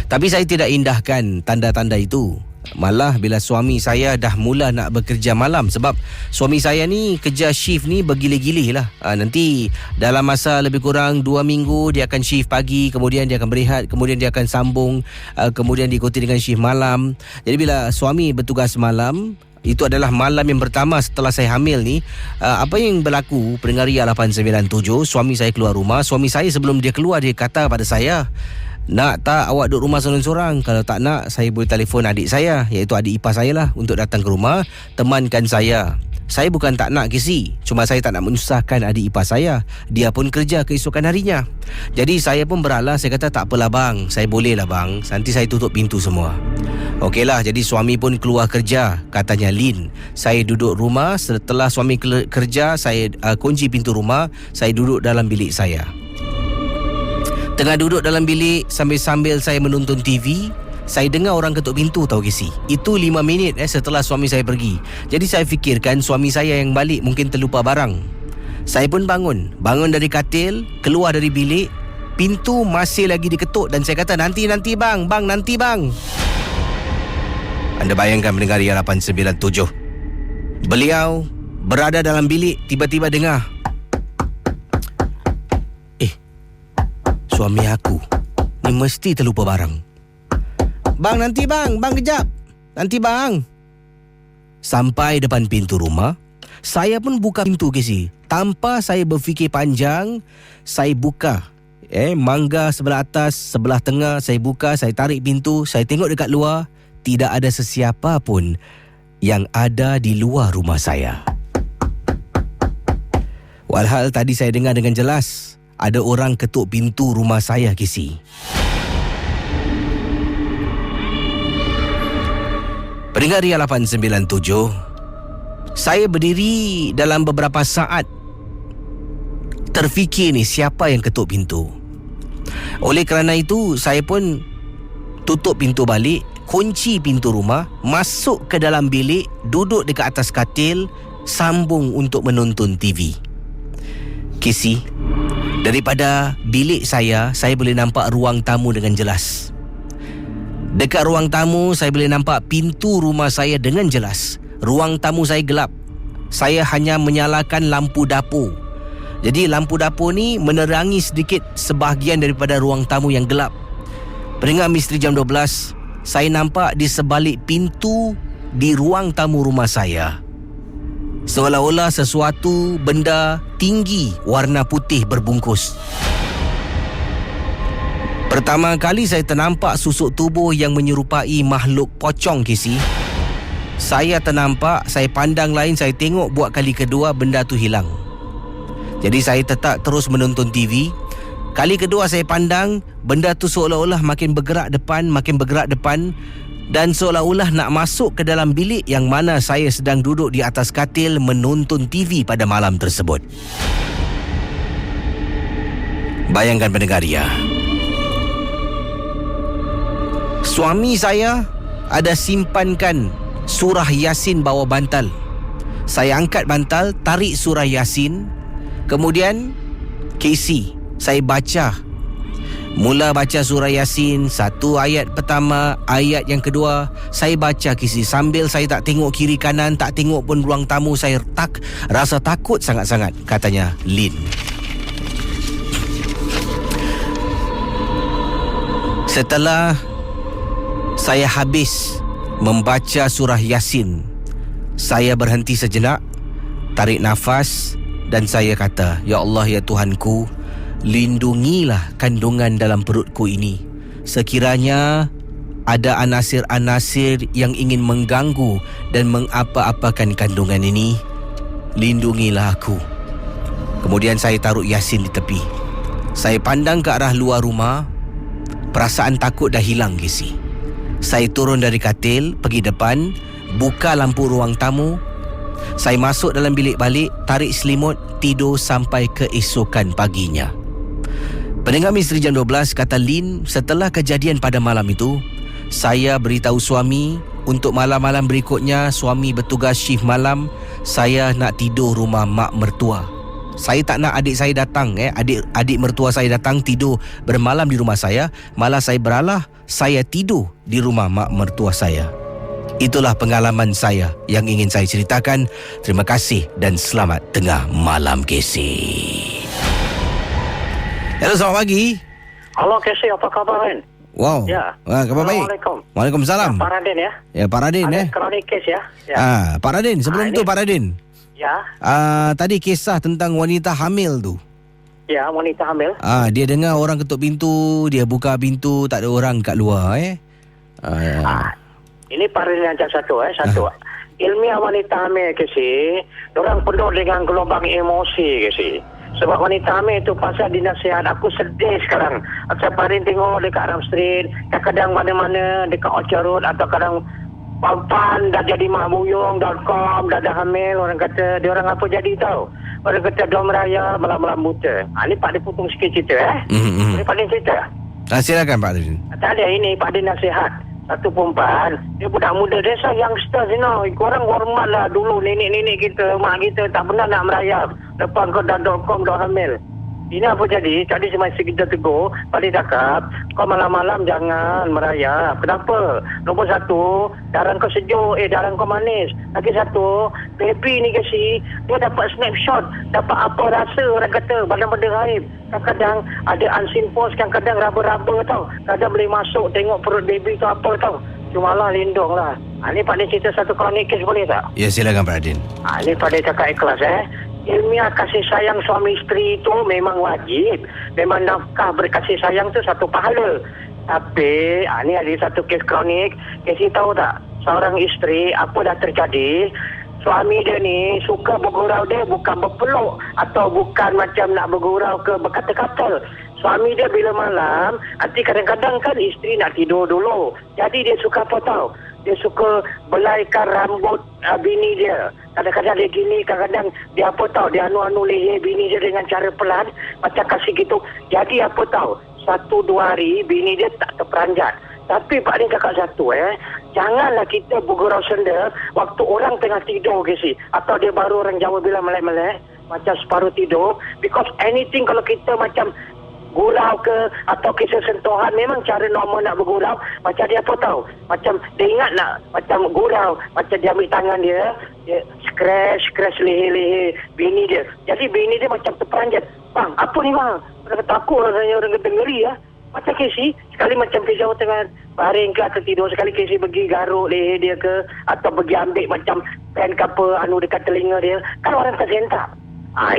Tapi saya tidak indahkan tanda-tanda itu. Malah bila suami saya dah mula nak bekerja malam. Sebab suami saya ni kerja shift ni bergilih-gilih lah. Nanti dalam masa lebih kurang 2 minggu dia akan shift pagi, kemudian dia akan berehat, kemudian dia akan sambung, kemudian diikuti dengan shift malam. Jadi bila suami bertugas malam, itu adalah malam yang pertama setelah saya hamil ni. Apa yang berlaku, pendengar Ria 897, suami saya keluar rumah. Suami saya sebelum dia keluar, dia kata pada saya, nak tak awak duduk rumah seorang-seorang? Kalau tak nak, saya boleh telefon adik saya, iaitu adik ipar saya lah, untuk datang ke rumah temankan saya. Saya bukan tak nak, Casey, cuma saya tak nak menyusahkan adik ipar saya. Dia pun kerja keesokan harinya. Jadi saya pun beralah, saya kata tak apalah bang, saya boleh lah bang, nanti saya tutup pintu semua. Okeylah, jadi suami pun keluar kerja. Katanya Lin, saya duduk rumah. Setelah suami kerja, saya kunci pintu rumah. Saya duduk dalam bilik saya. Tengah duduk dalam bilik sambil saya menonton TV, saya dengar orang ketuk pintu tahu, Casey. Itu 5 minit setelah suami saya pergi. Jadi saya fikirkan suami saya yang balik mungkin terlupa barang. Saya pun bangun dari katil, keluar dari bilik. Pintu masih lagi diketuk dan saya kata, nanti bang, nanti bang. Anda bayangkan mendengar Ria 897. Beliau berada dalam bilik, tiba-tiba dengar, suami aku ni mesti terlupa barang. Bang, nanti bang kejap. Nanti bang. Sampai depan pintu rumah, saya pun buka pintu, Casey. Tanpa saya berfikir panjang, saya buka mangga sebelah atas, sebelah tengah, saya buka, saya tarik pintu, saya tengok dekat luar, tidak ada sesiapa pun yang ada di luar rumah saya. Walhal tadi saya dengar dengan jelas ada orang ketuk pintu rumah saya, Casey. Pendengar Ria 897, saya berdiri dalam beberapa saat terfikir ni siapa yang ketuk pintu. Oleh kerana itu, saya pun tutup pintu balik, kunci pintu rumah, masuk ke dalam bilik, duduk dekat atas katil, sambung untuk menonton TV. Casey, daripada bilik saya boleh nampak ruang tamu dengan jelas. Dekat ruang tamu, saya boleh nampak pintu rumah saya dengan jelas. Ruang tamu saya gelap. Saya hanya menyalakan lampu dapur. Jadi lampu dapur ni menerangi sedikit sebahagian daripada ruang tamu yang gelap. Pendengar Misteri Jam 12, saya nampak di sebalik pintu di ruang tamu rumah saya, seolah-olah sesuatu benda tinggi warna putih berbungkus. Pertama kali saya ternampak susuk tubuh yang menyerupai makhluk pocong, Casey. Saya ternampak, saya pandang lain, saya tengok buat kali kedua benda tu hilang. Jadi saya tetap terus menonton TV. Kali kedua saya pandang, benda tu seolah-olah makin bergerak depan dan seolah-olah nak masuk ke dalam bilik yang mana saya sedang duduk di atas katil menonton TV pada malam tersebut. Bayangkan pendengar dia. Suami saya ada simpankan surah Yasin bawah bantal. Saya angkat bantal, tarik surah Yasin. Kemudian, Casey, saya baca. Mula baca surah Yasin, satu ayat pertama, ayat yang kedua, saya baca, Casey. Sambil saya tak tengok kiri kanan, tak tengok pun ruang tamu, saya rasa takut sangat-sangat, katanya Lin. Setelah saya habis membaca surah Yasin, saya berhenti sejenak, tarik nafas, dan saya kata, Ya Allah, ya Tuhanku, lindungilah kandungan dalam perutku ini. Sekiranya ada anasir-anasir yang ingin mengganggu dan mengapa-apakan kandungan ini, lindungilah aku. Kemudian saya taruh Yasin di tepi. Saya pandang ke arah luar rumah. Perasaan takut dah hilang, Casey. Saya turun dari katil, pergi depan, buka lampu ruang tamu. Saya masuk dalam bilik balik, tarik selimut, tidur sampai keesokan paginya. Pendengar Misteri Jam 12, kata Lin, setelah kejadian pada malam itu, saya beritahu suami untuk malam-malam berikutnya suami bertugas shift malam, saya nak tidur rumah mak mertua. Saya tak nak adik saya datang, adik mertua saya datang tidur bermalam di rumah saya, malah saya beralah saya tidur di rumah mak mertua saya. Itulah pengalaman saya yang ingin saya ceritakan. Terima kasih dan selamat tengah malam, Casey. Hello, selamat pagi. Halo, Casey, apa khabar, Ren? Wow. Ya. Khabar baik. Assalamualaikum. Waalaikumsalam. Ya, Pak Radin ya. Ya, Pak Radin Kronik kes ya. Pak Radin, sebelum tu Pak Radin. Ya. Tadi kisah tentang wanita hamil tu. Ya, wanita hamil. Dia dengar orang ketuk pintu, dia buka pintu, tak ada orang kat luar Ini Pak Radin yang satu. Ilmiah wanita hamil, Casey, orang penuh dengan gelombang emosi, Casey. Sebab wanita hamil tu pasal dinasihat, aku sedih sekarang. Saya Pak Radin tengok dekat Arab Street, kadang-kadang mana-mana dekat Orchard Road atau kadang Pampan dah jadi mahbuyung.com, dah hamil. Orang kata, dia orang apa jadi tahu? Orang kata, dia meraya malam-malam buta. Ni Pak Din potong sikit cerita Ini Pak Din cerita. Silakan Pak Radin. Tak ada, ini Pak Din nasihat. Satu perempuan, dia budak muda desa, youngsters, korang hormatlah dulu nenek-nenek kita, mak kita tak pernah nak merayap. Lepas kau dah .com dah hamil. Ini apa jadi? Tadi semasa kita tegur, Pak Din cakap, kau malam-malam jangan merayap. Kenapa? Nombor satu, darah kau sejuk, darah kau manis. Lagi satu, baby ni kasi, dia dapat snapshot, dapat apa rasa orang kata, benda-benda gaib. Kadang-kadang ada unseen force, kadang-kadang raba-raba tau. Kadang boleh masuk, tengok perut baby tu apa tau. Cumalah lindung lah. Ni Pak Din cerita satu kronik kes boleh tak? Ya, silakan Pak Radin. Ni Pak Din cakap ikhlas Ilmiah kasih sayang suami isteri itu memang wajib. Memang nafkah berkasih sayang tu satu pahala. Tapi ni ada satu kes kronik. Kasi tahu tak, seorang isteri apa dah terjadi, suami dia ni suka bergurau dia bukan berpeluk atau bukan macam nak bergurau ke berkata-kata. Suami dia bila malam, nanti kadang-kadang kan isteri nak tidur dulu. Jadi dia suka apa tahu? Dia suka belaikan rambut bini dia. Kadang-kadang dia gini, kadang-kadang dia apa tahu, dia anu-anu leher bini dia dengan cara pelan, macam kasih gitu. Jadi apa tahu, 1-2 hari bini dia tak terperanjat. Tapi Pak Din cakap satu janganlah kita bergurau senda waktu orang tengah tidur ke si. Atau dia baru orang Jawa bilang melek-melek, macam separuh tidur. Because anything kalau kita macam gurau ke atau kisah sentuhan, memang cara normal nak bergurau macam dia apa tahu, macam dia ingat nak macam gurau, macam dia ambil tangan dia scratch leher bini dia, jadi bini dia macam terperanjat. Bang, apa ni bang? Orang kata aku rasanya orang kata ngeri macam Casey sekali macam Casey tengah baring ke atau tidur, sekali Casey pergi garuk leher dia ke atau pergi ambil macam pen ke apa dekat telinga dia, kan orang tersentak.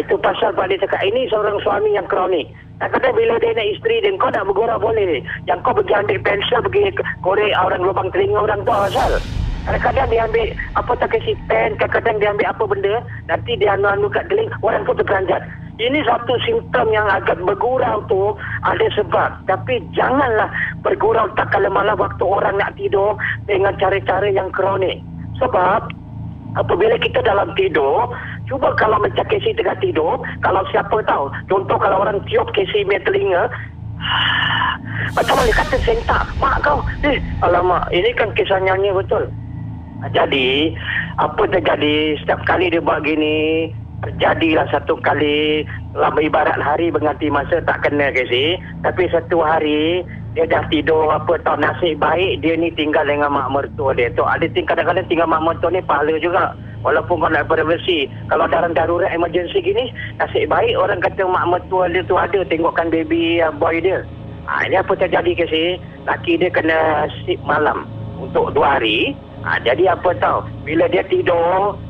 Itu pasal Pak Din cakap ini seorang suami yang kronik. Kadang-kadang bila dia nak isteri dia, kau nak bergurau boleh. Yang kau pergi ambil pensel, pergi korek orang lubang telinga orang tu asal. Kadang-kadang dia ambil apa tak kasi pen, kadang-kadang dia ambil apa benda, nanti dia anu-anu kat telinga, orang pun terperanjat. Ini satu simptom yang agak bergurau tu ada sebab. Tapi janganlah bergurau tak kala malam waktu orang nak tidur dengan cara-cara yang kronik. Sebab apabila kita dalam tidur, cuba kalau macam Casey tengah tidur, kalau siapa tahu, contoh kalau orang tiup Casey punya telinga, macam mana kata sentak, mak kau, alamak, ini kan kisah nyanyi betul. Jadi, apa terjadi, setiap kali dia buat gini, terjadilah satu kali, lama ibarat hari berganti masa tak kena Casey, tapi satu hari, dia dah tidur apa tahu nasib baik dia ni tinggal dengan mak mertua dia tu. Ada kadang-kadang tinggal mak mertua ni pahala juga. Walaupun kau nak privacy. Kalau darurat emergency gini, nasib baik orang kata mak mertua dia tu ada tengokkan baby boy dia. Ini apa terjadi ke si? Laki dia kena sip malam untuk 2 hari. Jadi apa tahu? Bila dia tidur,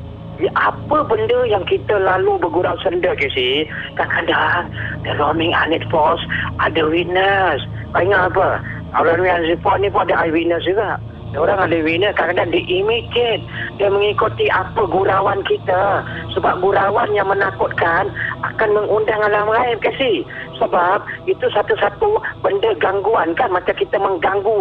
apa benda yang kita lalu bergurau senda ke si? Kadang-kadang the roaming unit force ada witness. Kau ingat apa? Orang yang report ni pun ada eyewitness juga. Orang ada witness, kadang-kadang dia imitate, dia mengikuti apa gurauan kita. Sebab gurauan yang menakutkan akan mengundang alam gaib kasi. Sebab itu satu-satu benda gangguan kan, macam kita mengganggu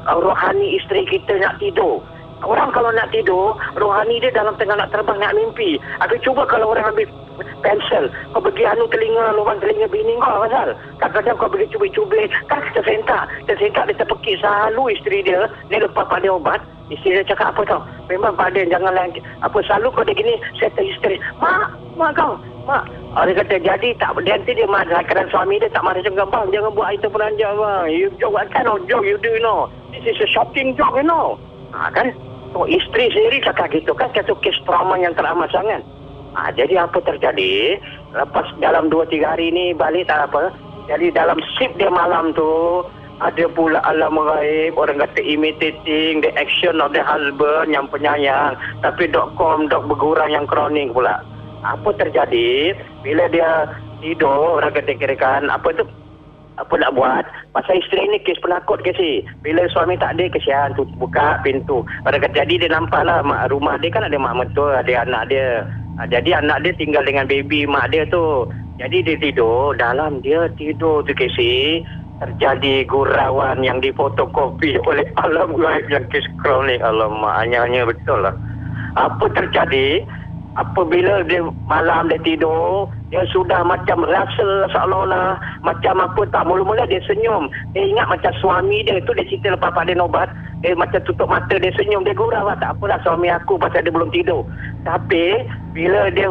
rohani isteri kita nak tidur. Orang kalau nak tidur, rohani dia dalam tengah nak terbang, nak mimpi. Habis cuba kalau orang ambil pensel, kau pergi telinga, lubang telinga bini kau pasal. Kadang-kadang kau pergi cubit-cubit, kan tersentak dia terpekik selalu isteri dia. Dia lepas Pak Din obat, isteri dia cakap apa tau? Memang Pak Din janganlah, apa selalu kau dia gini, settle isteri. Mak kau, mak. Dia kata jadi tak, nanti dia marah, kerana suami dia tak marah macam bang, jangan buat itu peranjat bang. You joke, what kind of joke you do, you know? This is a shocking joke, you know. Kan? So, isteri sendiri cakap gitu kan, satu kes trauma yang teramat sangat. Jadi apa terjadi, lepas dalam 2-3 hari ni balik tak apa, jadi dalam shift dia malam tu ada pula alam gaib, orang kata imitating the action of the husband yang penyayang, tapi dok bergurau yang kronik pula. Apa terjadi bila dia tidur, orang kata kirakan apa tu, apa nak buat, pasal isteri ni kes penakut ke si. Bila suami tak ada, kesian tu buka pintu. Pada kata jadi dia nampak lah rumah dia kan ada mak mertua, ada anak dia. Jadi anak dia tinggal dengan baby mak dia tu. Jadi dia tidur, dalam dia tidur tu ke si, terjadi gurauan yang difotokopi oleh alam gaib yang kes kronik. Alamak, hanya betul lah. Apa terjadi? Apabila dia malam dia tidur, dia sudah macam rasa seolah-olah macam apa tak, mula-mula dia senyum. Dia ingat macam suami dia tu, dia cerita lepas Pak Din obat, dia macam tutup mata, dia senyum, dia gurau tak apalah suami aku pasal dia belum tidur. Tapi bila dia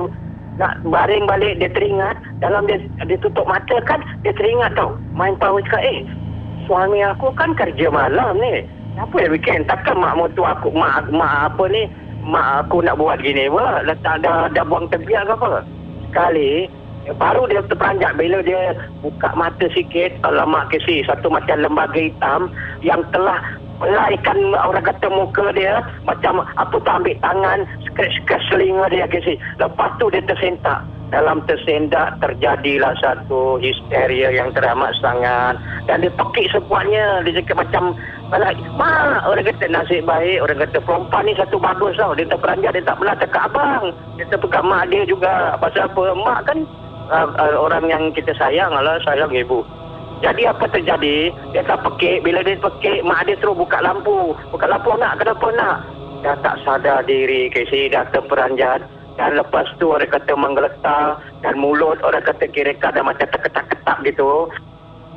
nak baring balik, dia teringat dalam dia tutup mata kan, dia teringat tau, main power cakap, suami aku kan kerja malam ni, apa yang bikin, takkan mak mertua aku, mak apa ni, mak aku nak buat gini pula, letak dah buang tebiak ke apa. Sekali baru dia terperanjat bila dia buka mata sikit, alamak kesi, satu macam lembaga hitam yang telah melaikan orang kata muka dia, macam apa tu ambil tangan scratch selinga dia kesi. Lepas tu dia tersentak. Dalam tersendak terjadilah satu histeria yang teramat sangat, dan dia pekik sepuatnya. Dia cakap macam mak, orang kata nasib baik, orang kata perempuan ni satu bagus tau, dia terperanjat, dia tak pernah cakap abang, dia terpegang mak dia juga. Pasal apa, mak kan orang yang kita sayang, sayang ibu. Jadi apa terjadi, dia tak pekik. Bila dia pekik, mak dia terus buka lampu nak, kenapa nak, dah tak sadar diri kasi, dah terperanjat. Dan lepas tu orang kata menggeletar, dan mulut orang kata kira-kira dah macam terketak-ketak gitu.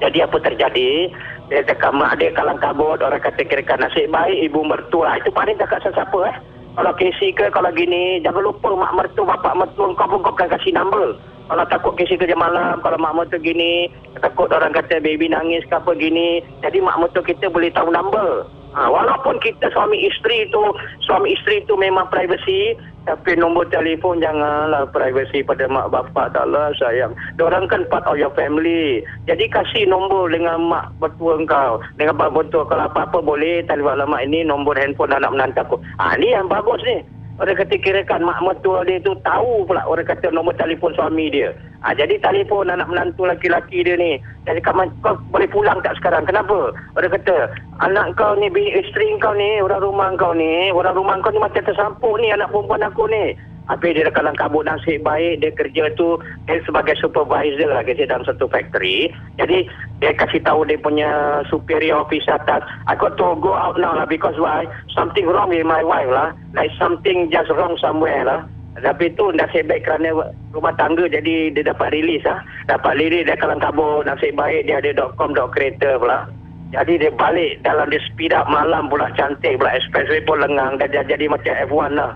Jadi apa terjadi? Dia cakap mak dia kalang kabut, orang kata kira-kira nasib baik ibu mertua. Itu paling cakap siapa Kalau kesi ke, kalau gini, jangan lupa mak mertua, bapak mertua, kau pun kau akan kasih number. Kalau takut kesi kerja malam, kalau mak mertua gini, takut orang kata baby nangis ke apa gini. Jadi mak mertua kita boleh tahu number. Walaupun kita suami isteri itu memang privacy, tapi nombor telefon janganlah privacy pada mak bapak. Taklah sayang. Diorang kan part of your family. Jadi kasih nombor dengan mak mertua engkau. Dengan bapak mertua kalau apa-apa boleh telefon alamat ini, nombor handphone anak menantu aku. Ni yang bagus ni. Orang kata kirakan mak mertua dia tu tahu pula orang kata nombor telefon suami dia. Jadi telefon anak menantu laki-laki dia ni. Jadi kau boleh pulang tak sekarang? Kenapa? Orang kata anak kau ni, isteri kau ni, orang rumah kau ni macam tersampuk ni anak perempuan aku ni. Habis dia dah kalang kabut nasib baik. Dia kerja tu dia sebagai supervisor lah kerja dalam satu factory. Jadi dia kasih tahu dia punya superior officer atas, I got to go out now lah because why? Something wrong with my wife lah. Like something just wrong somewhere lah. Tapi tu nasib baik kerana rumah tangga jadi dia dapat release lah. Dapat release dia kalang kabut nasib baik dia ada .com.creator pula. Jadi dia balik dalam dia speed up malam pula cantik pula expressway pun lengang dan dia jadi macam F1 lah.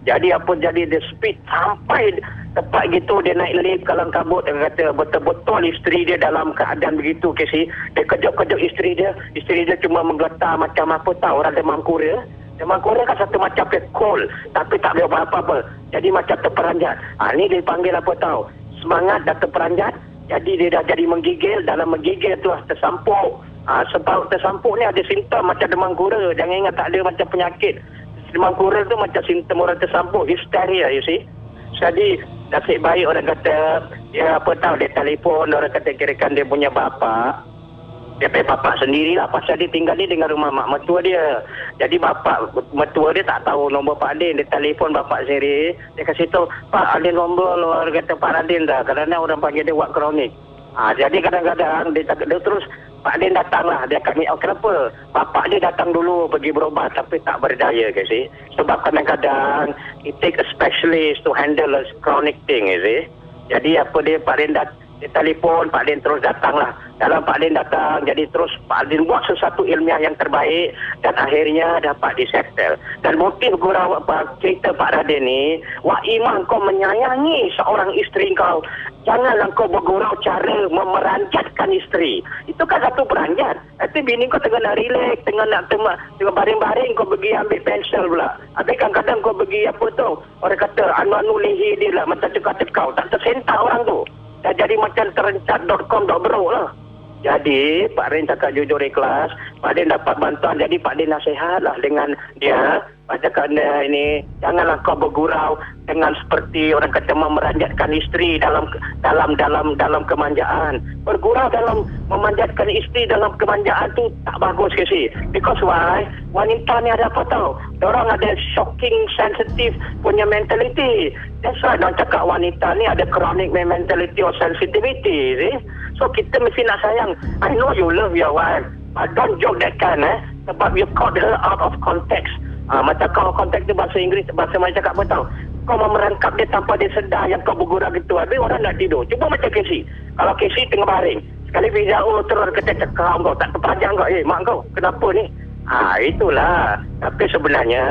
Jadi apa jadi dia speed sampai tepat gitu dia naik lift kalang kabut. Dia kata betul-betul isteri dia dalam keadaan begitu Casey. Dia kejut-kejut isteri dia cuma menggetar macam apa tahu orang demam kurang. Demam kurang kan satu macam cold tapi tak boleh apa-apa. Jadi macam terperanjat. Ni dia panggil apa tahu semangat dah terperanjat. Jadi dia dah jadi menggigil. Dalam menggigil tu tersampuk. Sebab tersampuk ni ada simptom macam demam kurang. Jangan ingat tak ada macam penyakit. Demam kurang tu macam simptom orang tersampuk, hysteria, you see. Jadi nasib baik orang kata dia apa tahu dia telefon orang kata kirakan dia punya bapa. Dia punya bapak sendirilah pasal dia tinggal ni dengan rumah mak mertua dia. Jadi bapak mertua dia tak tahu nombor Pak Adin. Dia telefon bapak sendiri. Dia kasih tahu, Pak ada nombor orang kata Pak Adin dah. Kerana orang panggil dia wak kronik. Jadi kadang-kadang dia terus Pak Adin datanglah. Dia kami kenapa? Bapak dia datang dulu pergi berobat tapi tak berdaya ke sih. Sebab kadang-kadang it take a specialist to handle a chronic thing, you see. Jadi apa dia Pak Adin dia telefon, Pak Adin terus datanglah. Dalam Pak Adin datang, jadi terus Pak Adin buat sesuatu ilmiah yang terbaik dan akhirnya dapat disettle. Dan motif gurau cerita Pak Radin ni, wak imam kau menyayangi seorang isteri kau. Janganlah kau bergurau cara memeranjatkan isteri. Itu kan satu peranjat. Nanti bini kau tengah nak relax, tengah baring-baring kau pergi ambil pensel pula. Habis kadang-kadang kau pergi apa tu? Orang kata anu-anu leher dia lah, macam tekau-tekau. Tak tersentak orang tu. Dah jadi macam terencat.com.bro lah. Jadi Pak Rin cakap jujur ikhlas, Pak Din dapat bantuan. Jadi Pak Din nasihat lah dengan dia. Pak cakap ini janganlah kau bergurau dengan seperti orang kata memeranjatkan isteri dalam kemanjaan. Bergurau dalam memanjatkan isteri dalam kemanjaan tu tak bagus ke sih. Because why? Wanita ni ada apa tahu? Diorang ada shocking sensitive punya mentality. That's why diorang cakap wanita ni ada chronic mentality or sensitivity. See? So kita mesti nak sayang. I know you love your wife, but don't joke that kind sebab you caught her out of context. Macam kau konteks tu bahasa Inggeris, bahasa Melayu cakap apa tahu? Kau merangkap dia tanpa dia sedar yang kau bergurau gitu. Habis orang nak tidur. Cuba macam Casey. Kalau Casey tengah baring, sekali pergi jauh terus kata cakap kau tak terpanjang kau. Mak kau kenapa ni? Itulah. Tapi sebenarnya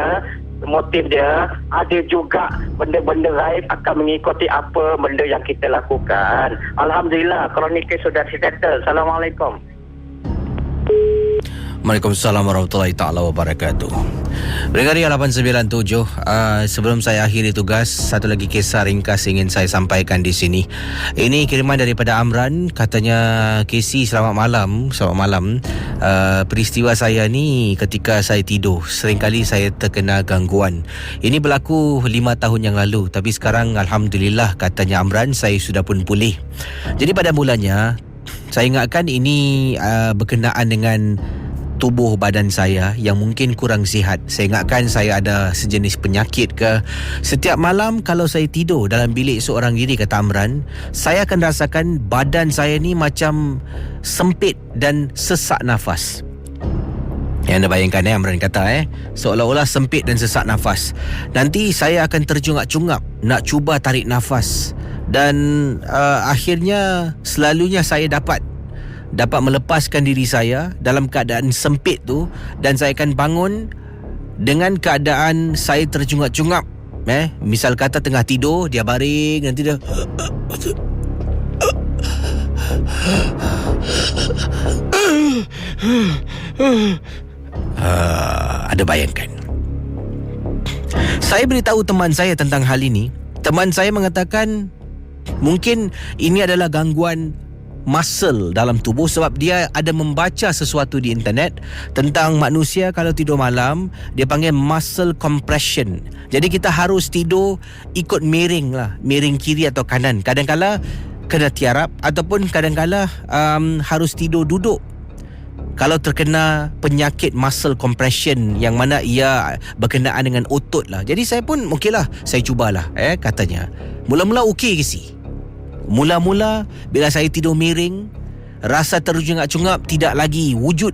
motif dia ada juga benda-benda gaib akan mengikuti apa benda yang kita lakukan. Alhamdulillah, kronik sudah settle. Assalamualaikum. Waalaikumsalam warahmatullahi taala wabarakatuh. Brigadier 897, sebelum saya akhiri tugas, satu lagi kisah ringkas ingin saya sampaikan di sini. Ini kiriman daripada Amran, katanya Casey selamat malam. Peristiwa saya ni ketika saya tidur, seringkali saya terkena gangguan. Ini berlaku 5 tahun yang lalu, tapi sekarang alhamdulillah katanya Amran saya sudah pun pulih. Jadi pada mulanya saya ingatkan ini berkenaan dengan tubuh badan saya yang mungkin kurang sihat. Saya ingatkan saya ada sejenis penyakit ke. Setiap malam kalau saya tidur dalam bilik seorang diri, kata Amran, saya akan rasakan badan saya ni macam sempit dan sesak nafas. Yang anda bayangkan Amran kata seolah-olah sempit dan sesak nafas. Nanti saya akan terjungak-jungak nak cuba tarik nafas. Dan akhirnya selalunya saya dapat dapat melepaskan diri saya dalam keadaan sempit tu, dan saya akan bangun dengan keadaan saya tercungap-cungap. Misal kata tengah tidur, dia baring, nanti dia ada bayangkan. Saya beritahu teman saya tentang hal ini. Teman saya mengatakan mungkin ini adalah gangguan muscle dalam tubuh, sebab dia ada membaca sesuatu di internet tentang manusia kalau tidur malam, dia panggil muscle compression. Jadi kita harus tidur ikut miring lah, miring kiri atau kanan. Kadang-kala kena tiarap, ataupun kadang-kala harus tidur duduk kalau terkena penyakit muscle compression, yang mana ia berkenaan dengan otot lah. Jadi saya pun okeylah, saya cubalah katanya. Mula-mula okey ke si? Mula-mula bila saya tidur miring, rasa tercungap-cungap tidak lagi wujud.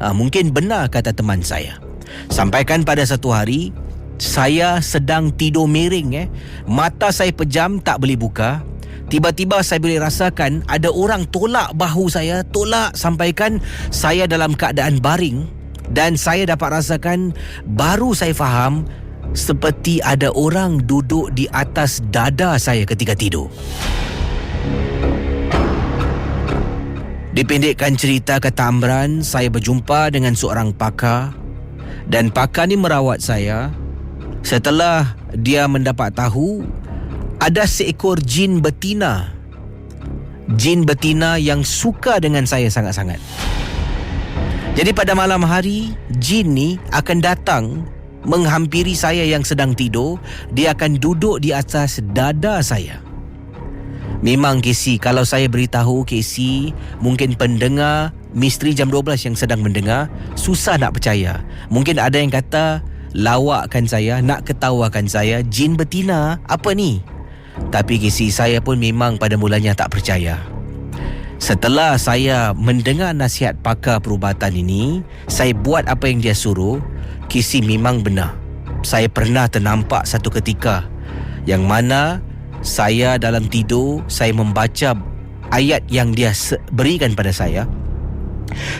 Mungkin benar kata teman saya. Sampaikan pada satu hari, saya sedang tidur miring, mata saya pejam, tak boleh buka. Tiba-tiba saya boleh rasakan ada orang tolak bahu saya, tolak, sampaikan saya dalam keadaan baring. Dan saya dapat rasakan, baru saya faham, seperti ada orang duduk di atas dada saya ketika tidur. Dipendekkan cerita kata Amran, saya berjumpa dengan seorang pakar, dan pakar ni merawat saya. Setelah dia mendapat tahu ada seekor jin betina. Jin betina yang suka dengan saya sangat-sangat. Jadi pada malam hari, jin ni akan datang menghampiri saya yang sedang tidur. Dia akan duduk di atas dada saya. Memang KC, kalau saya beritahu KC, mungkin pendengar Misteri Jam 12 yang sedang mendengar susah nak percaya. Mungkin ada yang kata lawakkan saya, nak ketawakan saya, jin betina, apa ni? Tapi KC, saya pun memang pada mulanya tak percaya. Setelah saya mendengar nasihat pakar perubatan ini, saya buat apa yang dia suruh. KC, memang benar, saya pernah ternampak satu ketika yang mana saya dalam tidur, saya membaca ayat yang dia berikan pada saya.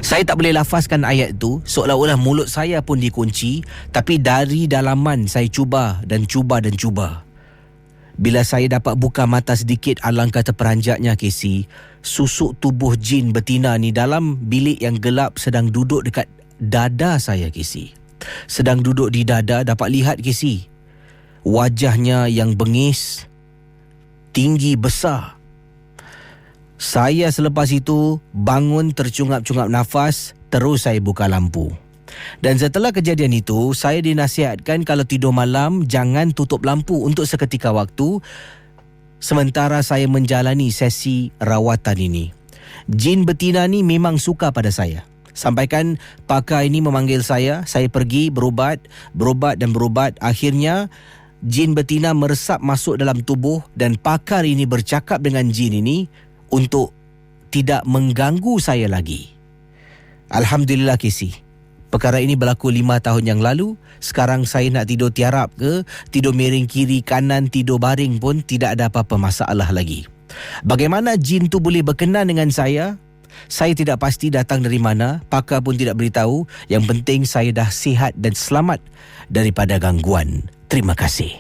Saya tak boleh lafazkan ayat itu, seolah-olah mulut saya pun dikunci. Tapi dari dalaman saya cuba dan cuba dan cuba. Bila saya dapat buka mata sedikit, alangkah terperanjatnya KC, susuk tubuh jin betina ni dalam bilik yang gelap sedang duduk dekat dada saya KC. Sedang duduk di dada, dapat lihat KC, wajahnya yang bengis, tinggi besar. Saya selepas itu bangun tercungap-cungap nafas, terus saya buka lampu. Dan setelah kejadian itu, saya dinasihatkan kalau tidur malam jangan tutup lampu untuk seketika waktu sementara saya menjalani sesi rawatan ini. Jin betina ni memang suka pada saya. Sampaikan pakar ini memanggil saya pergi berubat. Akhirnya jin betina meresap masuk dalam tubuh, dan pakar ini bercakap dengan jin ini untuk tidak mengganggu saya lagi. Alhamdulillah KC, perkara ini berlaku 5 tahun yang lalu. Sekarang saya nak tidur tiarap ke, tidur miring kiri kanan, tidur baring pun tidak ada apa-apa masalah lagi. Bagaimana jin tu boleh berkenan dengan saya tidak pasti datang dari mana. Pakar pun tidak beritahu. Yang penting saya dah sihat dan selamat daripada gangguan. Terima kasih.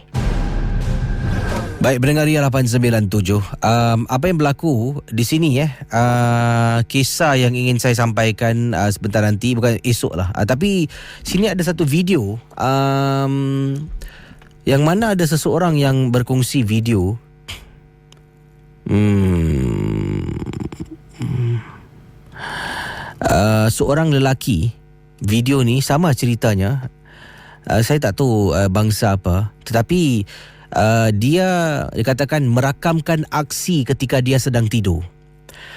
Baik, pendengar Ria 897, apa yang berlaku di sini kisah yang ingin saya sampaikan sebentar nanti, bukan esok lah, tapi sini ada satu video yang mana ada seseorang yang berkongsi video. Seorang lelaki, video ni sama ceritanya. Saya tak tahu bangsa apa, tetapi dia dikatakan merakamkan aksi ketika dia sedang tidur.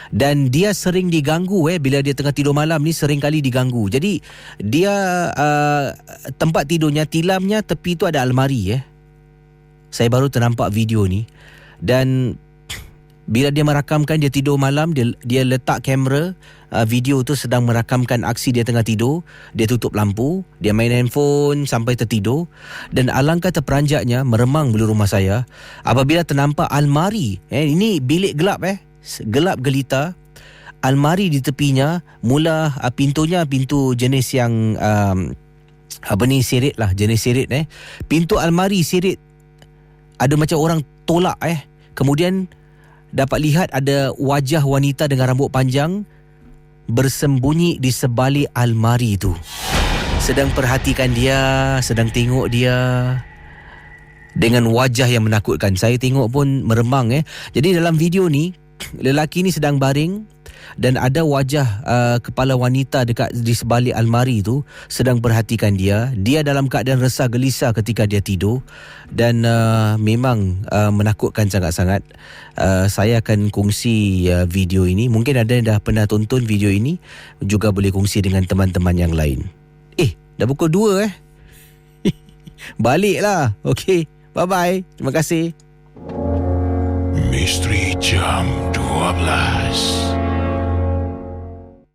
Dan dia sering diganggu bila dia tengah tidur malam ni, sering kali diganggu. Jadi dia tempat tidurnya, tilamnya tepi tu ada almari. Saya baru ternampak video ni. Dan bila dia merakamkan dia tidur malam, dia letak kamera video tu sedang merakamkan aksi dia tengah tidur. Dia tutup lampu, dia main handphone sampai tertidur. Dan alangkah terperanjatnya, meremang bulu rumah saya apabila ternampak almari, ini bilik gelap, gelap gelita, almari di tepinya mula pintunya pintu jenis yang sirit lah, jenis sirit pintu almari sirit, ada macam orang tolak kemudian dapat lihat ada wajah wanita dengan rambut panjang bersembunyi di sebalik almari itu, sedang perhatikan dia, sedang tengok dia dengan wajah yang menakutkan. Saya tengok pun meremang. Jadi dalam video ni, lelaki ni sedang baring dan ada wajah kepala wanita dekat di sebalik almari tu sedang perhatikan dia. Dia dalam keadaan resah gelisah ketika dia tidur dan memang menakutkan sangat-sangat. Saya akan kongsi video ini. Mungkin ada yang dah pernah tonton video ini, juga boleh kongsi dengan teman-teman yang lain. Dah pukul 2 Baliklah. Okey. Bye-bye. Terima kasih. Misteri Jam 12.